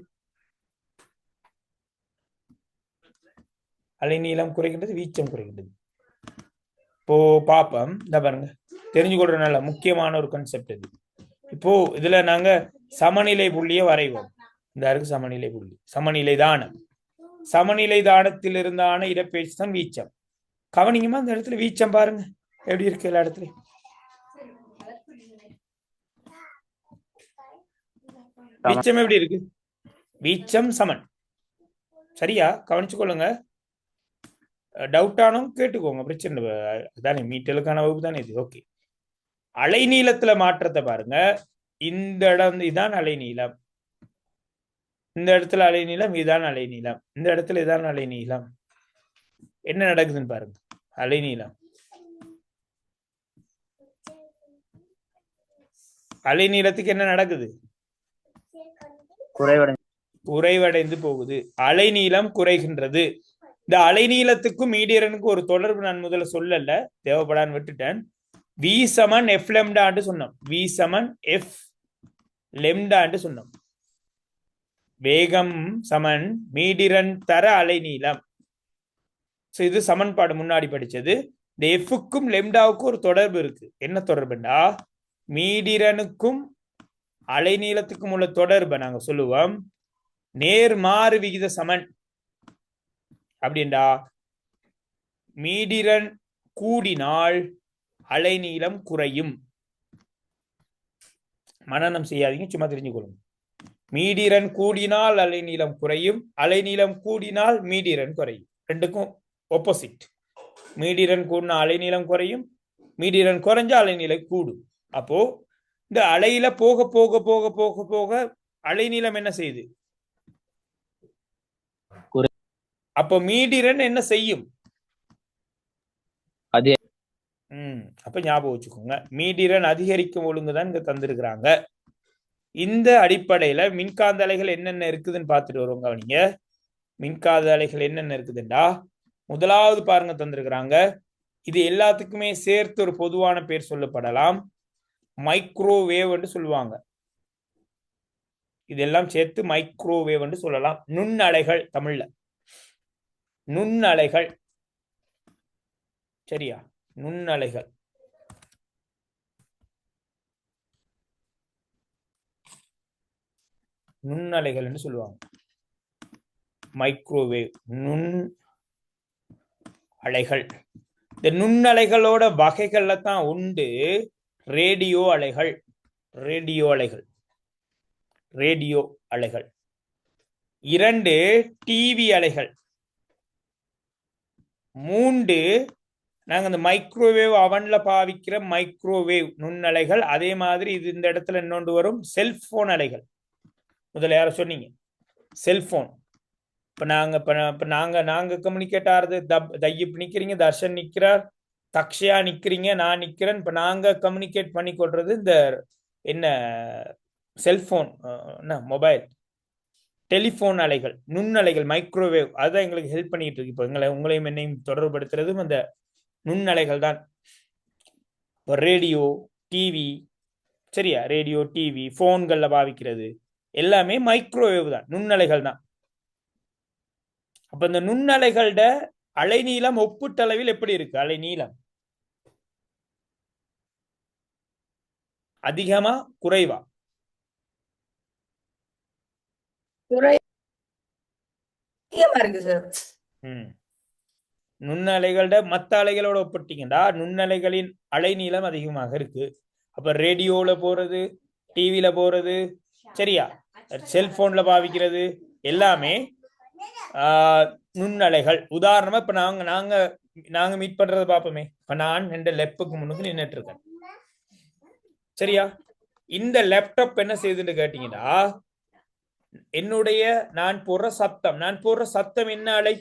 அலை நீளம் குறைகின்றது, வீச்சம் குறைகின்றது. இப்போ பாப்போம். இந்த பாருங்க, தெரிஞ்சுக்கொள்ற நல்ல முக்கியமான ஒரு கான்செப்ட் இது. இப்போ இதுல நாங்க சமநிலை புள்ளியை வரைவோம். இந்த இருக்கு சமநிலை புள்ளி, சமநிலை தானம். சமநிலை தானத்தில் இருந்தான இடப்பெயர்ச்சி தான் வீச்சம். கவனிங்கம்மா, இந்த இடத்துல வீச்சம் பாருங்க எப்படி இருக்கு. எல்லா இடத்துலயும் வீச்சம் எப்படி இருக்கு? வீச்சம் சமன். சரியா? கவனிச்சு கொள்ளுங்க. டவுட் ஆனும் கேட்டுக்கோங்க, பிரச்சனை தானே. மீட்டலுக்கான வகுப்பு தானே இது. ஓகே, அலை நீளத்துல மாற்றத்தை பாருங்க. இந்த இடம் இதான் அலை நீளம், இந்த இடத்துல அலை நீளம், இதான் அலை நீளம், இந்த இடத்துல இதான் அலை நீளம். என்ன நடக்குதுன்னு பாருங்க. அலை நீளம், அலை நீளத்துக்கு என்ன நடக்குது? குறைவடைந்து போகுது. அலை நீளம் குறைகின்றது. இந்த அலை நீளத்துக்கும் மீடியரனுக்கும் ஒரு தொடர்பு நான் முதல்ல சொல்லல, தேவைப்படான்னு விட்டுட்டேன். வி சமன் எஃப் லெம்டான்னு சொன்னோம். வி சமன் எஃப் லெம்டான்னு சொன்னோம். வேகம் சமன் மீடிரன் தர அலை நீளம். இது சமன்பாடு முன்னாடி படிச்சது. இந்த எஃப்க்கும் லெம்டாவுக்கும் ஒரு தொடர்பு இருக்கு. என்ன தொடர்புண்டா, மீடிரனுக்கும் அலை நீளத்துக்கும் உள்ள தொடர்பை நாங்க சொல்லுவோம் நேர்மாறு விகித சமன். அப்படின்டா, மீடிரன் கூடினால் அலை நீளம் குறையும். மனனம் செய்யாதீங்க, சும்மா தெரிஞ்சுக்கொள்ளுங்க. மீடிரன் கூடினால் அலை நீளம் குறையும், அலை நீளம் கூடினால் மீடிரன் குறையும். ரெண்டுக்கும் ஆப்போசிட். மீடிரன் கூடினா அலை நீளம் குறையும், மீடிரன் குறைஞ்சா அலை நீளம் கூடும். அப்போ இந்த அலையில போக போக போக போக போக அலை நீளம் என்ன செய்யுது? அப்போ மீடிரன் என்ன செய்யும்? அப்ப ஞாபகம் வச்சுக்கோங்க, மீடிரன் அதிகரிக்கும் ஒழுங்குதான் இங்க தந்திருக்கிறாங்க. இந்த அடிப்படையில மின்காந்த அலைகள் என்னென்ன இருக்குதுன்னு பார்த்துட்டு வருவோம். கவனிங்க, மின்காந்த அலைகள் என்னென்ன இருக்குதுண்டா, முதலாவது பாருங்க தந்திருக்கிறாங்க. இது எல்லாத்துக்குமே சேர்த்து ஒரு பொதுவான பேர் சொல்லப்படலாம், மைக்ரோவேவ் என்று சொல்லுவாங்க. இதெல்லாம் சேர்த்து மைக்ரோவேவ் என்று சொல்லலாம். நுண்ணலைகள் தமிழ்ல நுண்ணலைகள். சரியா? நுண்ணலைகள். நுண்ணலைகள் என்று சொல்லுவாங்க. மைக்ரோவேவ் நுண் அலைகள். இந்த நுண்ணலைகளோட வகைகள்ல தான் உண்டு ரேடியோ அலைகள். ரேடியோ அலைகள். ரேடியோ அலைகள். 2 டிவி அலைகள். 3 நாங்க இந்த மைக்ரோவேவ் அவன்ல பாவிக்கிற மைக்ரோவேவ் நுண்ணலைகள். அதே மாதிரி இது இந்த இடத்துல இன்னொன்று வரும் செல்போன் அலைகள். முதல்ல யார சொன்னீங்க? செல்போன். இப்ப நாங்க கம்யூனிகேட் ஆறது தையப் நிக்கிறீங்க, தர்ஷன் நிக்கிறார், தக்ஷயா நிக்கிறீங்க, நான் நிக்கிறேன். இப்ப நாங்க கம்யூனிகேட் பண்ணி கொள்றது இந்த என்ன செல்போன், மொபைல், டெலிபோன் அலைகள், நுண்ணலைகள், மைக்ரோவேவ். அதுதான் எங்களுக்கு ஹெல்ப் பண்ணிட்டு இருக்கு. இப்போ உங்களையும் என்னையும் தொடர்புபடுத்துறதும் அந்த நுண்ணலைகள் தான். ரேடியோ, டிவி, சரியா? ரேடியோ, டிவி, போன்கள்ல பாவிக்கிறது எல்லாமே மைக்ரோவேவ் தான், நுண்ணலைகள் தான். அப்ப இந்த நுண்ணலைகளோட அலைநீளம் ஒப்பீட்டளவில் எப்படி இருக்கு? அலைநீளம் அதிகமா குறைவா? அதிகமா இருக்கு சார். நுண்ணலைகளோட மற்ற அலைகளோட ஒப்பிட்டீங்கன்னா நுண்ணலைகளின் அலைநீளம் அதிகமாக இருக்கு. அப்ப ரேடியோல போறது, டிவில போறது, சரியா, செல்போன்ல பாவிக்கிறது எல்லாமே நுண்ணலைகள். உதாரணமா இப்ப நாங்க மீட் பண்றதை பார்ப்போமே. இப்ப நான் என் லெப்புக்கு முன்னுக்கு நின்றுட்டு இருக்கேன், சரியா? இந்த லேப்டாப் என்ன செய்யுதுன்னு கேட்டீங்கன்னா என்னுடைய நான் போடுற சத்தம் என்ன அலை?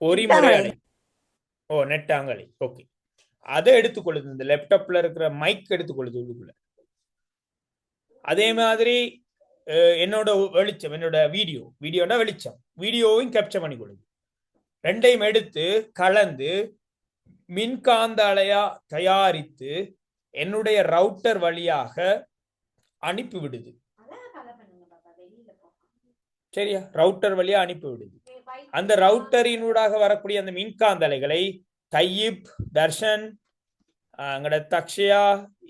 ஒரிமுறை அலை. நெட்டாங்கலை. ஓகே, அதை எடுத்துக்கொள்ளுது. இந்த லேப்டாப்ல இருக்கிற மைக் எடுத்துக்கொள்ளுது உள்ளுக்குள்ள. அதே மாதிரி என்னோட வெளிச்சம், என்னோட வீடியோட வெளிச்சம், வீடியோவையும் கேப்சர் பண்ணி கொள்ளுது. ரெண்டையும் எடுத்து கலந்து மின்காந்த அலையா தயாரித்து என்னுடைய ரவுட்டர் வழியாக அனுப்பி விடுது. சரியா? ரவுட்டர் வழியா அனுப்பி விடுது. அந்த ரவுட்டரினூடாக வரக்கூடிய அந்த மின்காந்த அலைகளை தையிப், தர்ஷன், உங்களோட தக்ஷயா,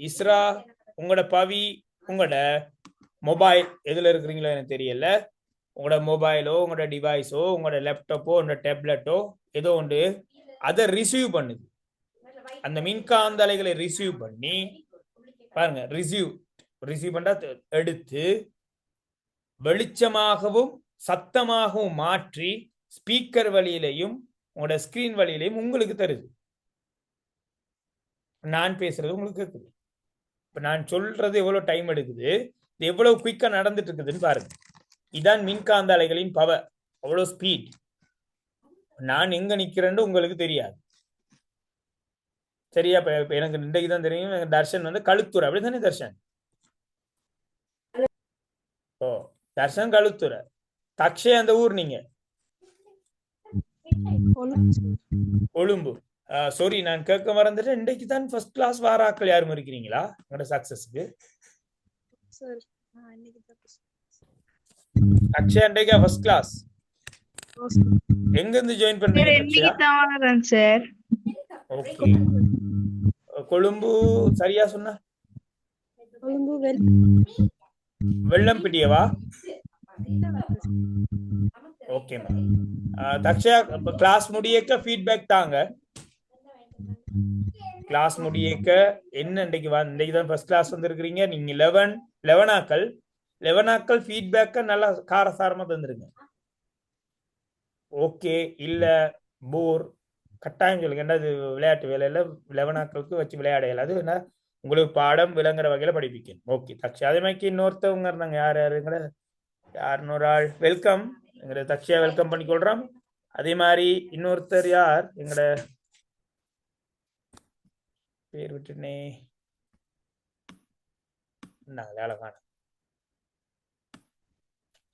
இஸ்ரா, உங்களோட பவி, உங்களோட மொபைல் எதுல இருக்கிறீங்களோ எனக்கு தெரியல, உங்களோட மொபைலோ, உங்களோட டிவைஸோ, உங்களோட லேப்டாப்போ, உங்களோட டேப்லெட்டோ ஏதோ ஒன்று அதை ரிசீவ் பண்ணுது. அந்த மின்காந்த அலைகளை ரிசீவ் பண்ணி பாருங்க, ரிசீவ் பண்ணா எடுத்து வெளிச்சமாகவும் சத்தமாகவும் மாற்றி ஸ்பீக்கர் வழியிலையும் உங்களோட ஸ்கிரீன் வழியிலையும் உங்களுக்கு தருது. நான் பேசுறது உங்களுக்கு கேக்குது. இப்ப நான் சொல்றது எவ்வளவு டைம் எடுக்குது, இது எவ்வளவு குயிக்கா நடந்துட்டு இருக்குதுன்னு பாருங்க. இதான் மின்காந்த அலைகளின் பவர், அவ்வளவு ஸ்பீட். நான் எங்க நிக்கிறேன்னு உங்களுக்கு தெரியாது, சரியா? இப்ப எனக்கு இன்றைக்கு தான் தெரியும். தர்ஷன் வந்து கழுத்துறை, அப்படித்தானே தர்ஷன்? தர்ஷன் கழுத்துறை. தக்ஷே அந்த ஊர் நீங்க கொழும்பு. சாரி, நான் கேட்க மறந்துட்டேன். இன்றைக்கு தான் ஃபர்ஸ்ட் கிளாஸ் வாராக்கள் யாரும் இருக்கிறீங்களா உங்களோட சக்சஸ்க்கு? தக்ஷே இன்றைக்கு ஃபர்ஸ்ட் கிளாஸ். எங்க இருந்து ஜாயின் பண்றீங்க தக்ஷயா? ஓகே, கொழும்பு. சரியா சொன்ன? வெள்ளம்பிட்டியவா? Okay ma'am. தக்ஷயா, கிளாஸ் முடியக்க ஃபீட்பேக் தாங்க. கிளாஸ் முடியக்க என்ன இன்றைக்கு தான் ஃபர்ஸ்ட் கிளாஸ் வந்திருக்கிறீங்க நீங்க. 11 ஆக்கள் ஃபீட்பேக்க நல்லா காரசாரமா தந்துருங்க. ஓகே, இல்ல போர் கட்டாயம் சொல்லுங்க. என்ன இது விளையாட்டு வேலையில 11 ஆக்களுக்கு வச்சு விளையாடையில, அது என்ன உங்களுக்கு பாடம் விளங்குற வகையில படிப்பிக்கணும். ஓகே தக்ஷயா. அதே மாதிரி இன்னொருத்தவங்க இருந்தாங்க, யாருன்னு ஒரு ஆள். வெல்கம், எங்கட தக்ஷயா வெல்கம் பண்ணி கொள்றோம். அதே மாதிரி இன்னொருத்தர் யார், எங்கட பேர் விட்டுனே வேலை காண.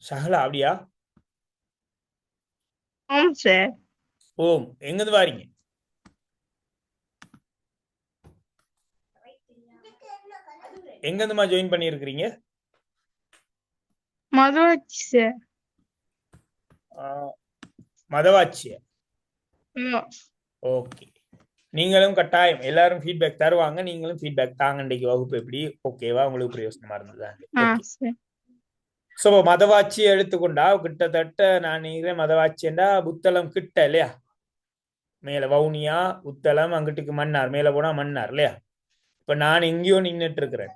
ஷஹலா, அப்படியா? ஓம், எங்கிருந்து வாரீங்க? எங்கேருந்துமா ஜாயின் பண்ணியிருக்கிறீங்க? மதுவாச்சி சார். மதவாச்சிய. ஆமா. ஓகே, நீங்களும் கட்டாயம் எல்லாரும் ஃபீட்பேக் தருவாங்க, நீங்களும் ஃபீட்பேக் தாங்க. இன்றைக்கு வகுப்பு எப்படி ஓகேவா, உங்களுக்கு பிரயோசனமா இருந்ததா? சரி. ஸோ மதவாட்சியை எடுத்துக்கொண்டா கிட்டத்தட்ட நான் நினைக்கிறேன் மதவாட்சியண்டா புத்தளம் கிட்ட இல்லையா? மேல வவுனியா புத்தளம் அங்கிட்டுக்கு மன்னார், மேல போனா மன்னார் இல்லையா? இப்ப நான் எங்கேயோ நின்றுட்டு இருக்கிறேன்.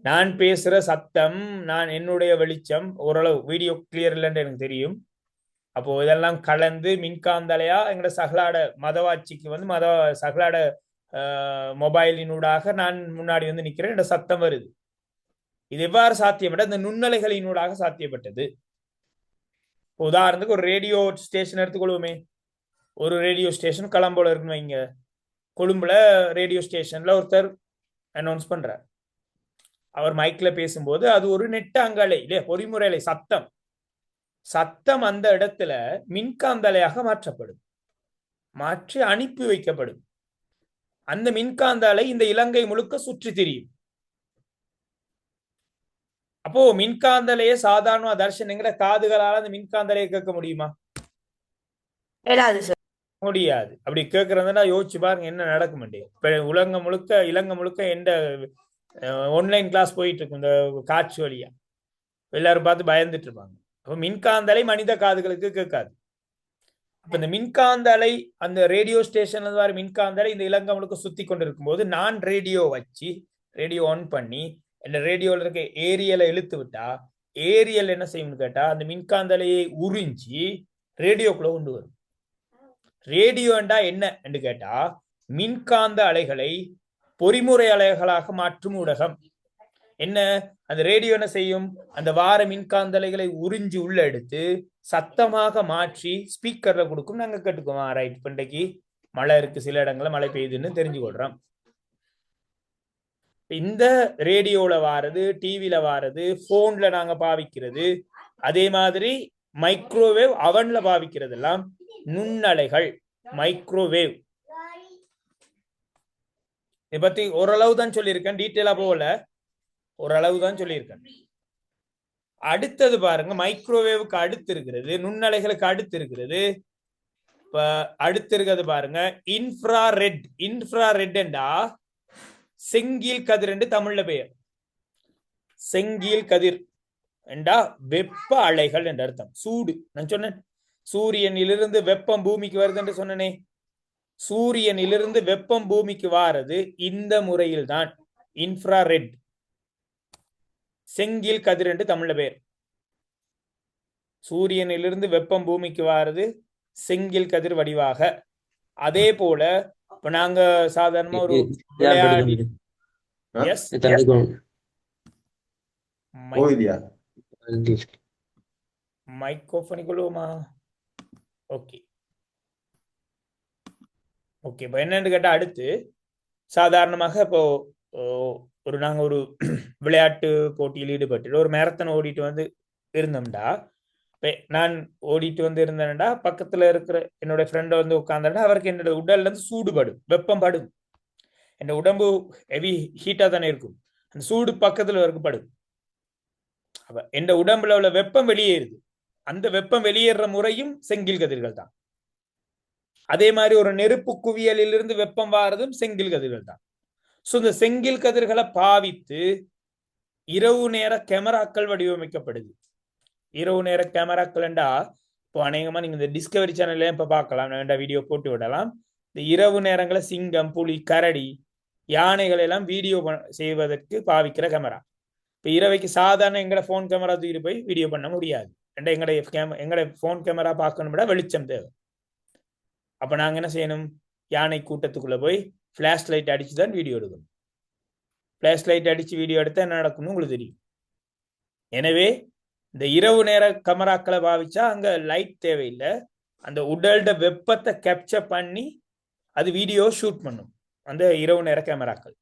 நான் பேசுற சத்தம், நான் என்னுடைய வெளிச்சம் ஓரளவு வீடியோ கிளியர் இல்லைன்னு எனக்கு தெரியும். அப்போ இதெல்லாம் கலந்து மின்காந்தலையா எங்களோட சகலாட மதவாட்சிக்கு வந்து சகலாட மொபைலினூடாக நான் முன்னாடி வந்து நிக்கிறேன், என்னோட சத்தம் வருது. இது எவ்வாறு சாத்தியப்பட்ட? இந்த நுண்ணலைகளினூடாக சாத்தியப்பட்டது. உதாரணத்துக்கு ஒரு ரேடியோ ஸ்டேஷன் எடுத்துக்கொள்வோமே. ஒரு ரேடியோ ஸ்டேஷன் கொழும்புல இருக்குன்னு வைங்க. கொழும்புல ரேடியோ ஸ்டேஷன்ல ஒருத்தர் அனௌன்ஸ் பண்றார். அவர் மைக்ல பேசும்போது அது ஒரு நெட்டாங்கலை இல்லையா, பொறிமுறை அலை சத்தம். சத்தம் அந்த இடத்துல மின்காந்தலையாக மாற்றப்படும், மாற்றி அனுப்பி வைக்கப்படும். அந்த மின்காந்த அலை இந்த இலங்கை முழுக்க சுற்றி திரியும். அப்போ மின்காந்தலையே சாதாரண தர்ஷன் எங்கட காதுகளால அந்த மின்காந்தலையை கேட்க முடியுமா? முடியாது. அப்படி கேட்கறதுனா யோசிச்சு பாருங்க என்ன நடக்கும். இப்ப இலங்கை முழுக்க எந்த ஆன்லைன் கிளாஸ் போயிட்டு இருக்கும் இந்த காட்சி வழியா, எல்லாரும் பார்த்து பயந்துட்டு இருப்பாங்க. அப்ப மின்காந்தலை மனித காதுகளுக்கு கேட்காது. அப்ப இந்த மின்காந்தலை அந்த ரேடியோ ஸ்டேஷன்ல வர மின்காந்தலை இந்த இலங்கை முழுக்க சுத்தி கொண்டு இருக்கும்போது நான் ரேடியோ ஆன் பண்ணி இந்த ரேடியோல இருக்க ஏரியலை இழுத்து விட்டா ஏரியல் என்ன செய்யும்னு கேட்டா அந்த மின்காந்தலையை உறிஞ்சி ரேடியோக்குள்ள கொண்டு வரும். ரேடியோண்டா என்ன என்று கேட்டா மின்காந்த அலைகளை பொறிமுறை அலைகளாக மாற்றும் ஊடகம். என்ன அந்த ரேடியோ என்ன செய்யும்? அந்த வார மின்காந்த அலைகளை உறிஞ்சி உள்ள எடுத்து சத்தமாக மாற்றி ஸ்பீக்கர்ல கொடுக்கும், நாங்க கேட்டுக்குவோம். ரைட், இன்றைக்கு மழை இருக்கு, சில இடங்கள்ல மழை பெய்யுதுன்னு தெரிஞ்சு கொள்றோம். இந்த ரேடியோல வாரது, டிவில வாரது, போன்ல நாங்க பாவிக்கிறது, அதே மாதிரி மைக்ரோவேவ் அவன்ல பாவிக்கிறது எல்லாம் நுண்ணலைகள், மைக்ரோவேவ். இதை பத்தி ஓரளவு தான் சொல்லியிருக்கேன், டீட்டெயிலா போகல, ஓரளவு தான் சொல்லியிருக்கேன். அடுத்தது பாருங்க, மைக்ரோவேவுக்கு அடுத்து இருக்கிறது, நுண்ணலைகளுக்கு அடுத்து இருக்கிறது. இப்ப அடுத்து இருக்கிறது பாருங்க இன்ஃப்ராரெட். இன்ஃப்ராரெட்ண்டா செங்கீழ் கதிர் என்று தமிழ்ல பெயர். செங்கீழ் கதிர் என்றா வெப்ப அலைகள் என்ற அர்த்தம். சூடு, நான் சொன்னேன் சூரியனிலிருந்து வெப்பம் பூமிக்கு வருது என்று சொன்னனே. சூரியனிலிருந்து வெப்பம் பூமிக்கு வாரது இந்த முறையில் தான், இன்ஃப்ராரெட். செங்கீழ் கதிர் என்று தமிழ்ல பேர். சூரியனிலிருந்து வெப்பம் பூமிக்கு வாரது செங்கீழ் கதிர் வடிவாக. அதே போல இப்ப நாங்க சாதாரணமா ஒரு விளையாடி மைக்ரோஃபோன் கொள்ளுவோமா? Okay okay. இப்போ என்னன்னு கேட்டா அடுத்து சாதாரணமாக இப்போ நாங்க ஒரு விளையாட்டு போட்டியில் ஈடுபட்டு ஒரு மேரத்தான் ஓடிட்டு வந்து இருந்தோம்டா, நான் ஓடிட்டு வந்து இருந்தேன்டா, பக்கத்துல இருக்கிற என்னோட ஃப்ரெண்ட் வந்து உட்கார்ந்தா அவருக்கு என்னோட உடல்ல இருந்து சூடுபடும், வெப்பம் படும். என் உடம்பு ஹெவி ஹீட்டா தானே இருக்கும், அந்த சூடு பக்கத்துல அவருக்கு படும். அப்ப என் உடம்புல உள்ள வெப்பம் வெளியேறுது. அந்த வெப்பம் வெளியேற முறையும் செங்கீழ் கதிர்கள் தான். அதே மாதிரி ஒரு நெருப்பு குவியலில் இருந்து வெப்பம் வாரதும் செங்கீழ் கதிர்கள் தான். சோ இந்த செங்கீழ் கதிர்களை பாவித்து இரவு நேர கேமராக்கள் வடிவமைக்கப்படுது. இரவு நேர கேமராக்கள்ண்டா இப்போ அநேகமா நீங்க இந்த டிஸ்கவரி சேனல்ல இப்ப பார்க்கலாம், வேண்டாம் வீடியோ போட்டு விடலாம். இந்த இரவு நேரங்களை சிங்கம், புலி, கரடி, யானைகள் எல்லாம் வீடியோ செய்வதற்கு பாவிக்கிற கேமரா. இப்ப இரவைக்கு சாதாரண எங்கட போன் கேமரா தூக்கிட்டு போய் வீடியோ பண்ண முடியாது. எங்கட போன் கேமரா பார்க்கணும்னா வெளிச்சம் தேவை. அப்ப நாங்க என்ன செய்யணும்? யானை கூட்டத்துக்குள்ள போய் பிளாஷ் லைட் அடிச்சுதான் வீடியோ எடுக்கணும். பிளாஷ் லைட் அடிச்சு வீடியோ எடுத்தா என்ன நடக்கும்னு உங்களுக்கு தெரியும். எனவே இந்த இரவு நேர கேமராக்களை பாவிச்சா அங்க லைட் தேவையில்லை, அந்த உடல்ட வெப்பத்தை கேப்சர் பண்ணி அது வீடியோ ஷூட் பண்ணும் அந்த இரவு நேர கேமராக்கள்.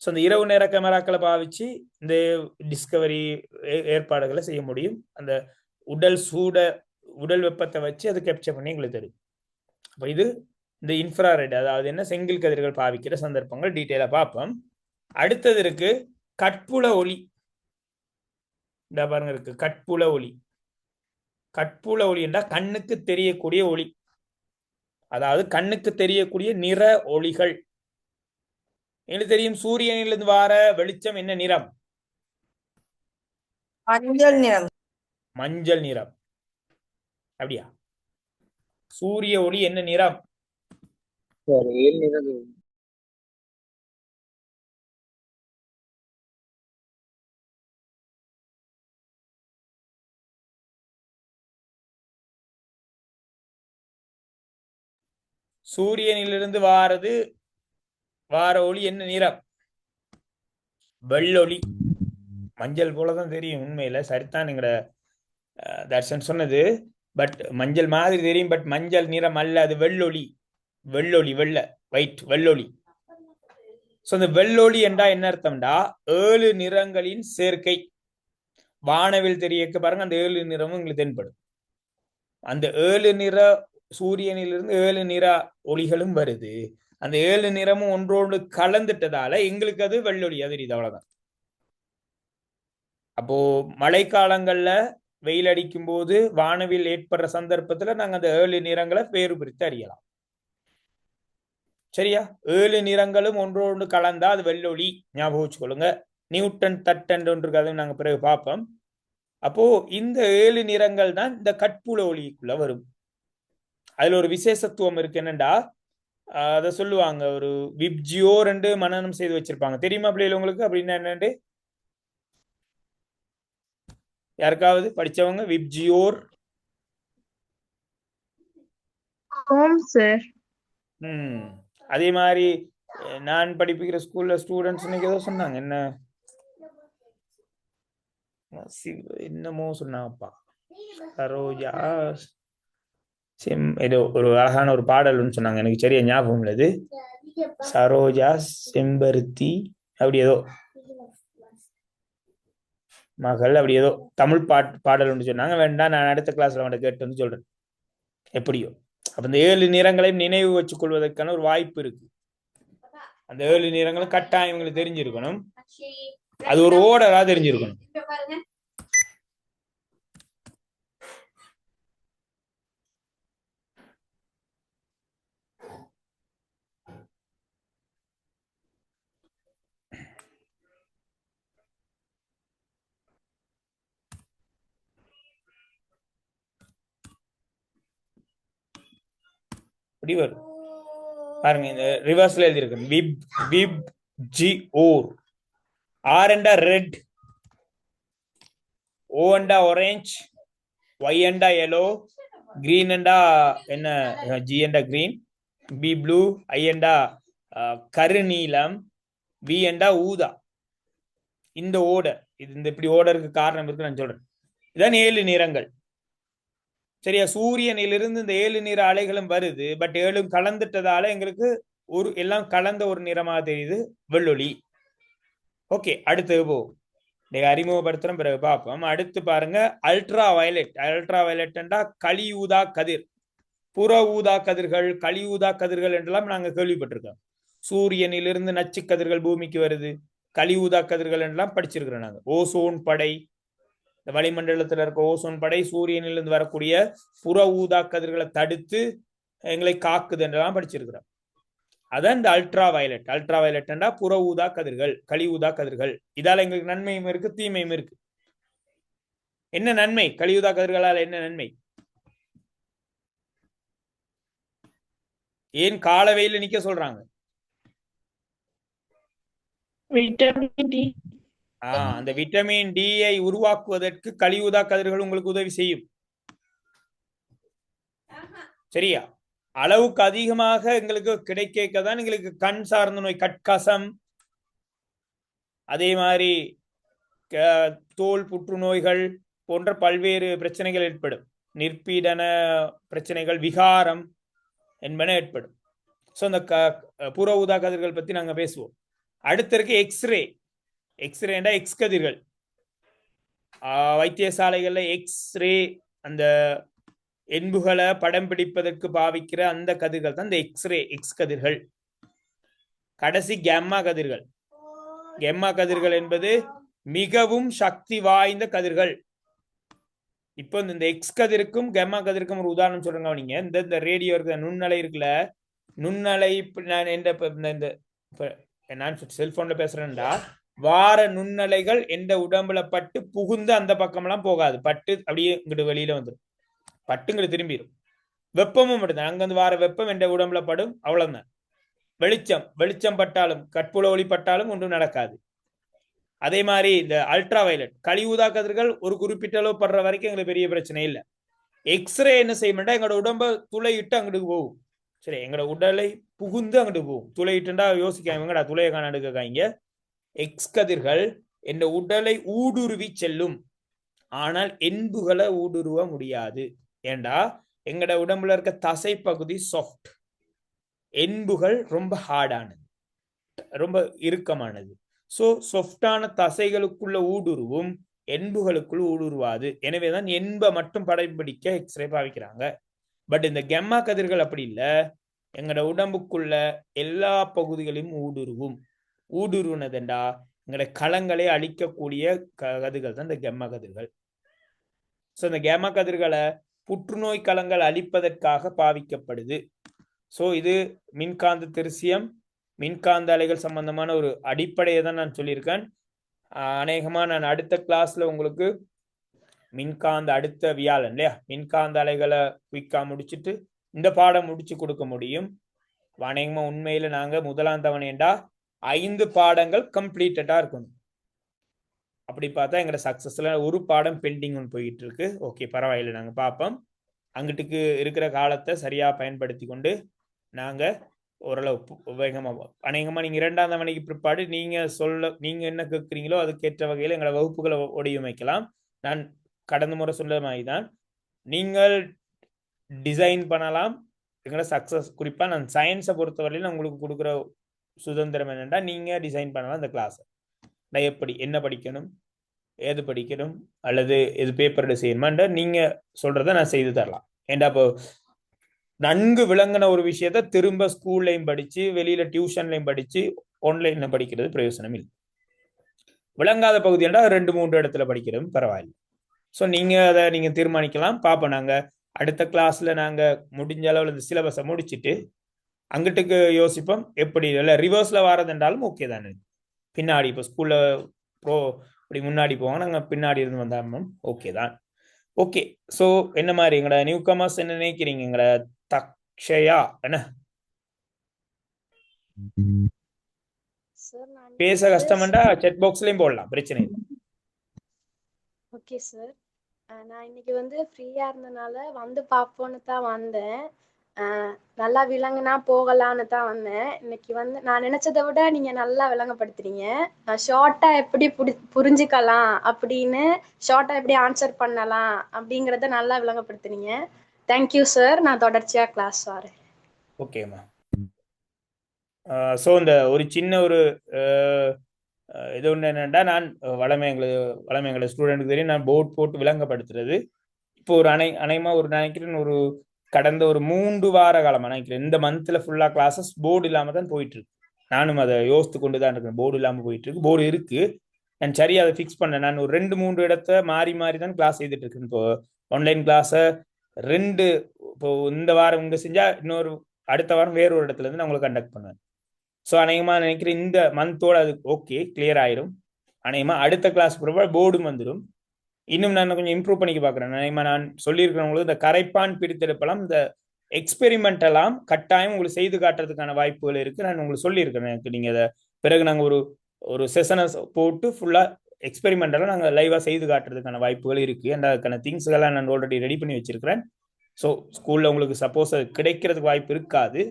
ஸோ அந்த இரவு நேர கேமராக்களை பாவிச்சு இந்த டிஸ்கவரி ஏற்பாடுகளை செய்ய முடியும். அந்த உடல் வெப்பத்தை வச்சு அதை கேப்சர் பண்ணி எங்களுக்கு தெரியும். அப்போ இது இந்த இன்ஃப்ராரெட், அதாவது என்ன செங்கீழ் கதிர்கள் பாவிக்கிற சந்தர்ப்பங்கள் டீட்டெயிலாக பார்ப்போம். அடுத்தது இருக்கு கட்புல ஒளி இந்த பாருங்க இருக்கு கட்புல ஒளி. கட்புல ஒளி என்றால் கண்ணுக்கு தெரியக்கூடிய ஒளி, அதாவது கண்ணுக்கு தெரியக்கூடிய நிற ஒளிகள். எனக்கு தெரியும் சூரியனிலிருந்து வார வெளிச்சம் என்ன நிறம்? மஞ்சள் நிறம். மஞ்சள் நிறம். அப்படியா? சூரிய ஒளி என்ன நிறம்? சார் ஏழு நிறம். சூரியனிலிருந்து வார ஒளி என்ன நிறம்? வெள்ளொளி. மஞ்சள் போலதான் தெரியும் உண்மையில, சரிதான் எங்கட தர்ஷன் சொன்னது. பட் மஞ்சள் மாதிரி தெரியும், பட் மஞ்சள் நிறம் அல்ல, அது வெள்ளொளி. வெள்ளொளி, ஒயிட், வெள்ளொளி. சோ இந்த வெள்ளொளி என்றா என்ன அர்த்தம்டா? 7 நிறங்களின் சேர்க்கை. வானவில் தெரியக்க பாருங்க, அந்த 7 நிறமும் உங்களுக்கு தென்படும். அந்த 7 நிற சூரியனிலிருந்து 7 நிற ஒளிகளும் வருது. அந்த 7 நிறமும் ஒன்றோடு கலந்துட்டதால எங்களுக்கு அது வெள்ளொளி. அது இது அவ்வளவுதான். அப்போ மழைக்காலங்கள்ல வெயில் அடிக்கும் போது வானவில் ஏற்படுற சந்தர்ப்பத்துல நாங்க அந்த 7 நிறங்களை வேறு பிரித்து அறியலாம். சரியா? 7 நிறங்களும் ஒன்றோடு கலந்தா அது வெள்ளொளி. ஞாபகம் வச்சுக்கொள்ளுங்க. நியூட்டன் தட்டன் ஒன்று அதை நாங்க பிறகு பார்ப்போம். அப்போ இந்த 7 நிறங்கள் தான் இந்த கட்புல ஒளிக்குள்ள வரும். அதுல ஒரு விசேஷத்துவம் இருக்கு. என்னண்டா அதை சொல்லுவாங்க, ஒரு விப்ஜியோ 2 மனனம் செய்து வச்சிருப்பாங்க. தெரியுமா பிள்ளைகள் உங்களுக்கு? அப்படின்னா என்னண்டு யாருக்காவது படிச்சவங்க? விப்ஜியோர். அதே மாதிரி நான் படிப்பிக்கிற ஸ்கூல்ல ஸ்டூடெண்ட்ஸ் இன்னைக்கு ஏதோ சொன்னாங்க, என்னமோ சொன்னாங்கப்பா, சரோஜா ஏதோ ஒரு அழகான ஒரு பாடல்னு சொன்னாங்க, எனக்கு சரியா ஞாபகம் உள்ளது. சரோஜா செம்பருத்தி அப்படி ஏதோ மகள் அப்படி ஏதோ தமிழ் பாடல் ஒன்று சொன்னாங்க. வேண்டாம், நான் அடுத்த கிளாஸ்ல அவன்கிட்ட கேட்டு வந்து சொல்றேன். எப்படியோ அப்ப இந்த 7 நிறங்களையும் நினைவு வச்சுக் கொள்வதற்கான ஒரு வாய்ப்பு இருக்கு. அந்த 7 நிறங்களும் கட்டாயம் இவங்களுக்கு தெரிஞ்சிருக்கணும். அது ஒரு ஓர்டரா தெரிஞ்சிருக்கணும். வரும் பாருங்க, இந்த ரிவர்ஸ்ல எழுதி இருக்கு. விப் ஜி ஓர். ஆர் என்றா ரெட், ஓ என்றா ஆரஞ்சு, ஒய் என்றா எல்லோ, கிரீன் என்றா என்ன, ஜி என்றா கிரீன், பி ப்ளூ, ஐ என்றா கருநீலம், வி என்றா ஊதா. இந்த ஓர்டர், இந்த இப்படி ஓர்டருக்கு காரணம் இருக்கு, நான் சொல்றேன். இதான் 7 நிறங்கள். சரியா? சூரியனிலிருந்து இந்த 7 நிற அலைகளும் வருது. பட் 7 கலந்துட்டதால எங்களுக்கு எல்லாம் கலந்த ஒரு நிறமாக தெரியுது, வெள்ளொளி. ஓகே, அடுத்து போ அறிமுகப்படுத்துறோம், பிறகு பார்ப்போம். அடுத்து பாருங்க, அல்ட்ரா வயலட். அல்ட்ரா வயலட்னா கலியூதா கதிர், புற ஊதா கதிர்கள், கலியூதா கதிர்கள் என்றெல்லாம் நாங்க கேள்விப்பட்டிருக்கோம். சூரியனிலிருந்து நச்சு கதிர்கள் பூமிக்கு வருது, கலியூதா கதிர்கள் என்றெல்லாம் படிச்சிருக்கிறோம் நாங்க. ஓசோன் படை, இந்த வளிமண்டலத்தில் இருக்க ஓசோன் படை சூரியனிலிருந்து வரக்கூடிய புற ஊதா கதிர்களை தடுத்து எங்களை காக்குது என்றெல்லாம் படிச்சிருக்கிறோம். அதான் இந்த அல்ட்ரா வயலட். அல்ட்ரா வயலட்னா புற ஊதா கதிர்கள், கலியூதா கதிர்கள். இதால எங்களுக்கு நன்மையும் இருக்கு, தீமையும் இருக்கு. என்ன நன்மை? கலியூதா கதிர்களால் என்ன நன்மை? ஏன் கால வெயில நிக்க சொல்றாங்க? Vitamin D. அந்த விட்டமின் டியை உருவாக்குவதற்கு கலியூதா கதிர்கள் உங்களுக்கு உதவி செய்யும். சரியா? அளவுக்கு அதிகமாக எங்களுக்கு கிடைக்கதான் எங்களுக்கு கண் சார்ந்த நோய், கட்கசம், அதே மாதிரி தோல் புற்றுநோய்கள் போன்ற பல்வேறு பிரச்சனைகள் ஏற்படும். நிற்பீடன பிரச்சனைகள், விகாரம் என்பன ஏற்படும். ஸோ இந்த புற ஊதா கதிர்கள் பத்தி நாங்க பேசுவோம். அடுத்த இருக்கு எக்ஸ்ரே. எக்ஸ்ரேண்டா எக்ஸ் கதிர்கள். வைத்தியசாலைகள்ல எக்ஸ்ரே, அந்த எண்புகளை படம் பிடிப்பதற்கு பாவிக்கிற அந்த கதிர்கள் தான் இந்த எக்ஸ்ரே, எக்ஸ் கதிர்கள். கடைசி கேம்மா கதிர்கள். கெம்மா கதிர்கள் என்பது மிகவும் சக்தி வாய்ந்த கதிர்கள். இப்போ இந்த எக்ஸ் கதிருக்கும் கெம்மா கதிருக்கும் ஒரு உதாரணம் சொல்றேங்க. நீங்க இந்த ரேடியோ இருக்கிற நுண்ணலை இருக்குல்ல, நுண்ணலை நான் நான் செல்போன்ல பேசுறேன்டா, வார நுண்ணலைகள் எந்த உடம்புல பட்டு புகுந்து அந்த பக்கம்லாம் போகாது, பட்டு அப்படியே இங்கிட்டு வெளியில வந்துடும், பட்டு இங்கிட்டு திரும்பிடும். வெப்பமும் மட்டும்தான், அங்கிருந்து வார வெப்பம் எந்த உடம்புல படும், அவ்வளவுதான். வெளிச்சம் பட்டாலும் கற்புல ஒளி பட்டாலும் ஒன்றும் நடக்காது. அதே மாதிரி இந்த அல்ட்ரா வயலட் கழிவுதா கதிர்கள் ஒரு குறிப்பிட்ட அளவு படுற வரைக்கும் எங்களுக்கு பெரிய பிரச்சனை இல்லை. எக்ஸ்ரே என்ன செய்யணும்டா, எங்களோட உடம்ப துளையிட்டு அங்கிட்டு போகும். சரி, எங்களோட உடலை புகுந்து அங்கிட்டு போகும். துளையிட்டுண்டா யோசிக்காமங்கடா துளையை காணாங்க. எக்ஸ் கதிர்கள் என்ற உடலை ஊடுருவி செல்லும், ஆனால் என்புகளை ஊடுருவ முடியாது. ஏண்டா எங்கட உடம்புல இருக்க தசை பகுதி சாஃப்ட், என்புகள் ரொம்ப ஹார்டானது, ரொம்ப இறுக்கமானது. சோ சாஃப்டான தசைகளுக்குள்ள ஊடுருவும், என்புகளுக்குள் ஊடுருவாது. எனவேதான் என்பை மட்டும் படம்பிடிக்க எக்ஸ்ரே பாவிக்கிறாங்க. பட் இந்த கெம்மா கதிர்கள் அப்படி இல்லை, எங்கட உடம்புக்குள்ள எல்லா பகுதிகளையும் ஊடுருவும். ஊடுருவுனதுண்டா எங்கட களங்களை அழிக்கக்கூடிய கதிர்கள் தான் இந்த கெம்மா கதிர்கள். ஸோ இந்த கெம்மா கதிர்களை புற்றுநோய் களங்கள் அழிப்பதற்காக பாவிக்கப்படுது. ஸோ இது மின்காந்த திருசியம், மின்காந்த அலைகள் சம்பந்தமான ஒரு அடிப்படையை தான் நான் சொல்லியிருக்கேன். அநேகமா நான் அடுத்த கிளாஸ்ல உங்களுக்கு மின்காந்த அடுத்த வியாழன் இல்லையா, மின்காந்த அலைகளை குயிக்கா முடிச்சுட்டு இந்த பாடம் முடிச்சு கொடுக்க முடியும். அநேகமா உண்மையில நாங்க முதலாம் தவணைண்டா 5 பாடங்கள் கம்ப்ளீட்டடா இருக்கணும். அப்படி பார்த்தா எங்களோட சக்சஸ்ல ஒரு பாடம் பெண்டிங் ஒன்று போயிட்டு இருக்கு. ஓகே, பரவாயில்லை, நாங்க பார்ப்போம். அங்கிட்டுக்கு இருக்கிற காலத்தை சரியா பயன்படுத்தி கொண்டு நாங்க ஓரளவு வேகமா, அநேகமா நீங்க 2ஆம் தவணைக்கு பிற்பாடு நீங்க என்ன கேட்குறீங்களோ அதுக்கேற்ற வகையில் எங்களை வகுப்புகளை வடிவமைக்கலாம். நான் கடந்த முறை சொன்ன மாதிரி தான் நீங்கள் டிசைன் பண்ணலாம் எங்களோட சக்சஸ். குறிப்பா நான் சயின்ஸை பொறுத்தவரையிலும் உங்களுக்கு கொடுக்குற சுதந்திரம் என்னென்னா, நீங்க டிசைன் பண்ணலாம் இந்த கிளாஸை. நான் எப்படி என்ன படிக்கணும், ஏது படிக்கணும், அல்லது எது பேப்பர் செய்யணுமான்ற நீங்க சொல்றதை நான் செய்து தரலாம். ஏண்டா இப்போ நன்கு விளங்கின ஒரு விஷயத்த திரும்ப ஸ்கூல்லையும் படிச்சு, வெளியில டியூஷன்லையும் படிச்சு, ஆன்லைன்ல படிக்கிறது பிரயோசனம் இல்லை. விளங்காத பகுதி என்றால் 2-3 இடத்துல படிக்கிறது பரவாயில்லை. ஸோ நீங்க அதை நீங்க தீர்மானிக்கலாம். பார்ப்போம், நாங்க அடுத்த கிளாஸ்ல நாங்க முடிஞ்ச அளவில் இந்த சிலபஸை முடிச்சுட்டு அங்கிட்டுக்கு யோசிப்போம். எப்படி இல்லை ரிவர்ஸ்ல வாரது என்றாலும் ஓகே தானே, பின்னாடி இப்போ ஸ்கூல்ல இப்படி முன்னாடி போவாங்க, நாங்கள் பின்னாடி இருந்து வந்தாலும் ஓகே தான். ஓகே, ஸோ என்ன மாதிரி எங்களோட நியூ கமர்ஸ் என்ன நினைக்கிறீங்க? எங்களோட தக்ஷயா என்ன பேச கஷ்டம்டா செட் பாக்ஸ்லயும் போடலாம், பிரச்சனை இல்லை. ஓகே சார், நான் இன்னைக்கு வந்து ஃப்ரீயா இருந்தனால வந்து பார்ப்போன்னு தான் வந்தேன். நல்லா விளங்குனா போகலான்னு தான் வந்தேன். இன்னைக்கு வந்து நான் நினைச்சதை விட நீங்க நல்லா விளங்கப்படுத்துறீங்க. ஷார்ட்டா எப்படி புரிஞ்சுக்கலாம் அப்படின்னு, ஷார்ட்டா எப்படி ஆன்சர் பண்ணலாம் அப்படிங்கறத நல்லா விளங்கப்படுத்துறீங்க. தேங்க்யூ சார், நான் தொடர்ச்சியா கிளாஸ் வரேன். ஓகேம்மா. ஸோ இந்த ஒரு சின்ன ஒரு இது ஒன்று என்னென்னா, நான் வளமை எங்களை ஸ்டூடெண்ட்டுக்கு தெரியும், நான் போர்ட் போட்டு விளங்கப்படுத்துறது. இப்போ ஒரு அநேகமாக ஒரு நினைக்கிறேன், ஒரு கடந்த ஒரு 3 வார காலமாக நினைக்கிறேன் இந்த மந்த்ல ஃபுல்லாக கிளாஸஸ் போர்டு இல்லாமல் தான் போயிட்டு இருக்கு. நானும் அதை யோசித்து கொண்டு தான் இருக்கேன். போர்டு இல்லாமல் போயிட்டு இருக்கு. போர்டு இருக்கு, நான் சரியா அதை ஃபிக்ஸ் பண்ணேன். நான் ஒரு 2-3 இடத்த மாறி தான் கிளாஸ் செய்துட்டு இருக்கேன். இப்போ ஆன்லைன் கிளாஸை இப்போ இந்த வாரம் இங்கே செஞ்சா இன்னொரு அடுத்த வாரம் வேற ஒரு இடத்துல இருந்து நான் உங்களுக்கு கண்டக்ட் பண்ணுவேன். ஸோ அநேகமாக நினைக்கிறேன் இந்த மந்தோட அது ஓகே கிளியர் ஆயிரும். அநேகமாக அடுத்த கிளாஸ் போர்டும் வந்துடும். இன்னும் நான் கொஞ்சம் இம்ப்ரூவ் பண்ணிக்க பார்க்குறேன். அநேகமாக நான் சொல்லியிருக்கிறவங்களுக்கு இந்த கரைப்பான் பிரித்தெடுப்பெல்லாம், இந்த எக்ஸ்பெரிமெண்ட் எல்லாம் கட்டாயம் உங்களுக்கு செய்து காட்டுறதுக்கான வாய்ப்புகள் இருக்கு. நான் உங்களுக்கு சொல்லியிருக்கிறேன். எனக்கு நீங்கள் அதை பிறகு நாங்கள் ஒரு செஷனை போட்டு ஃபுல்லாக எக்ஸ்பெரிமெண்ட் எல்லாம் நாங்கள் லைவாக செய்து காட்டுறதுக்கான வாய்ப்புகள் இருக்கு. அண்ட் அதுக்கான திங்ஸ்கெல்லாம் நான் ஆல்ரெடி ரெடி பண்ணி வச்சிருக்கிறேன். ஸோ ஸ்கூலில் உங்களுக்கு சப்போஸ் அது கிடைக்கிறதுக்கு வாய்ப்பு இருக்காது.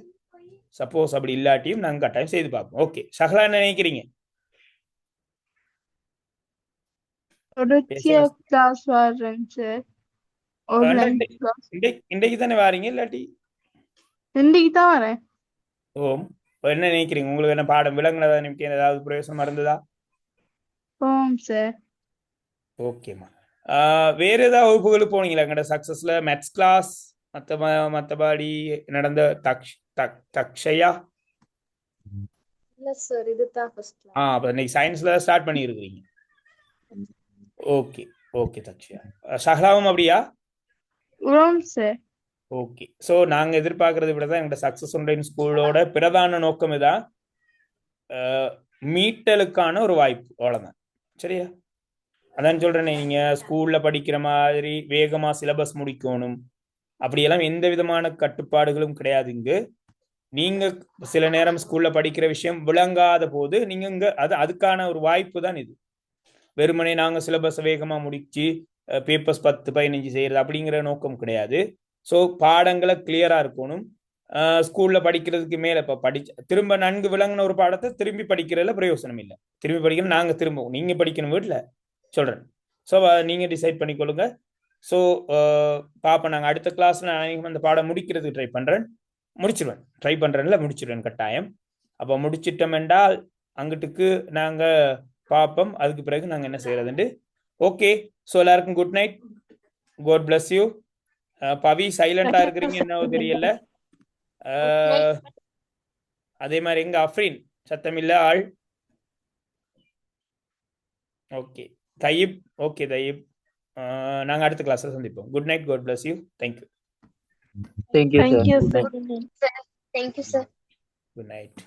சப்போஸ் அப்படி இல்லாட்டியும் நாங்கள் கட்டாயம் செய்து பார்ப்போம். ஓகே, சகலா என்ன நினைக்கிறீங்க? இன்றைக்கு தானே வாரீங்க இல்லாட்டி? இன்றைக்கு தான் வரேன். ஓம், என்ன நினைக்கிறீங்க? உங்களுக்கு என்ன பாடம் விளங்குனதா? நினைக்க ஏதாவது பிரயோசனமா இருந்ததா? ஓம் சார். ஓகேம்மா. வேற ஏதாவது வகுப்புகளுக்கு போனீங்களா? எங்கட சக்சஸ்ல மேத்ஸ் கிளாஸ் மற்றபடி நடந்த தக்ஷயா இல்ல சார் இதுதான் ஃபர்ஸ்ட் அப்ப இன்னைக்கு சயின்ஸ்ல ஸ்டார்ட் பண்ணியிருக்கிறீங்க. Okay okay தக்ஷயா. சகலாவும் அப்படியா? ஆமாம் சார். ஓகே. ஸோ நாங்கள் எதிர்பார்க்கறது விட தான் எங்களோட சக்ஸஸ் ஆன்லைன் ஸ்கூலோட பிரதான நோக்கம் இதான், மீட்டலுக்கான ஒரு வாய்ப்பு, அவ்வளோதான். சரியா? அதான் சொல்றேனே, நீங்க ஸ்கூல்ல படிக்கிற மாதிரி வேகமா சிலபஸ் முடிக்கணும் அப்படியெல்லாம் எந்த விதமான கட்டுப்பாடுகளும் கிடையாது இங்கு. நீங்க சில நேரம் ஸ்கூல்ல படிக்கிற விஷயம் விளங்காத போது நீங்க இங்க அதுக்கான ஒரு வாய்ப்பு தான் இது. வெறுமனே நாங்க சிலபஸ் வேகமா முடிச்சு பேப்பர்ஸ் 10-15 செய்யறது அப்படிங்கிற நோக்கம் கிடையாது. ஸோ பாடங்களை கிளியரா இருக்கணும். ஸ்கூல்ல படிக்கிறதுக்கு மேல இப்ப திரும்ப நன்கு விளங்கின ஒரு பாடத்தை திரும்பி படிக்கிறதுல பிரயோசனம் இல்லை. திரும்பி படிக்கணும், நாங்க திரும்பவும் நீங்க படிக்கணும் வீட்டுல சொல்றேன். ஸோ நீங்க டிசைட் பண்ணிக்கொள்ளுங்க. ஸோ பாப்பா நாங்கள் அடுத்த கிளாஸ்ல நான் அந்த பாடம் முடிக்கிறதுக்கு ட்ரை பண்றேன்ல கட்டாயம். அப்போ முடிச்சிட்டோம் என்றால் அங்கிட்டுக்கு நாங்க பார்ப்போம். அதுக்கு பிறகு நாங்க என்ன செய்யறதுண்டு. ஓகே. ஸோ எல்லாருக்கும் good night, God bless you. Pavi சைலண்டா இருக்கிறீங்க, என்னவோ தெரியல. அதே மாதிரி எங்க அஃப்ரீன் சத்தமில்ல ஆள். Okay Tayyip. ஓகே தையிப், நாங்க அடுத்த கிளாஸ்ல சந்திப்போம். Good night, God bless you. Thank you. Thank you Thank you, sir. sir. Thank you, sir. Good night.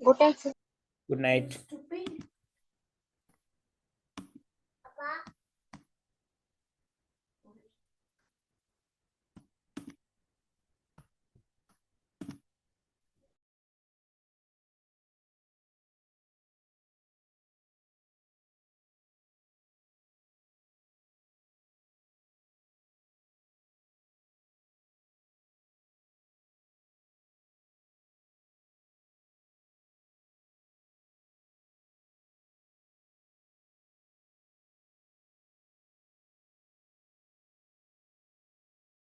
Good night, sir. Good night.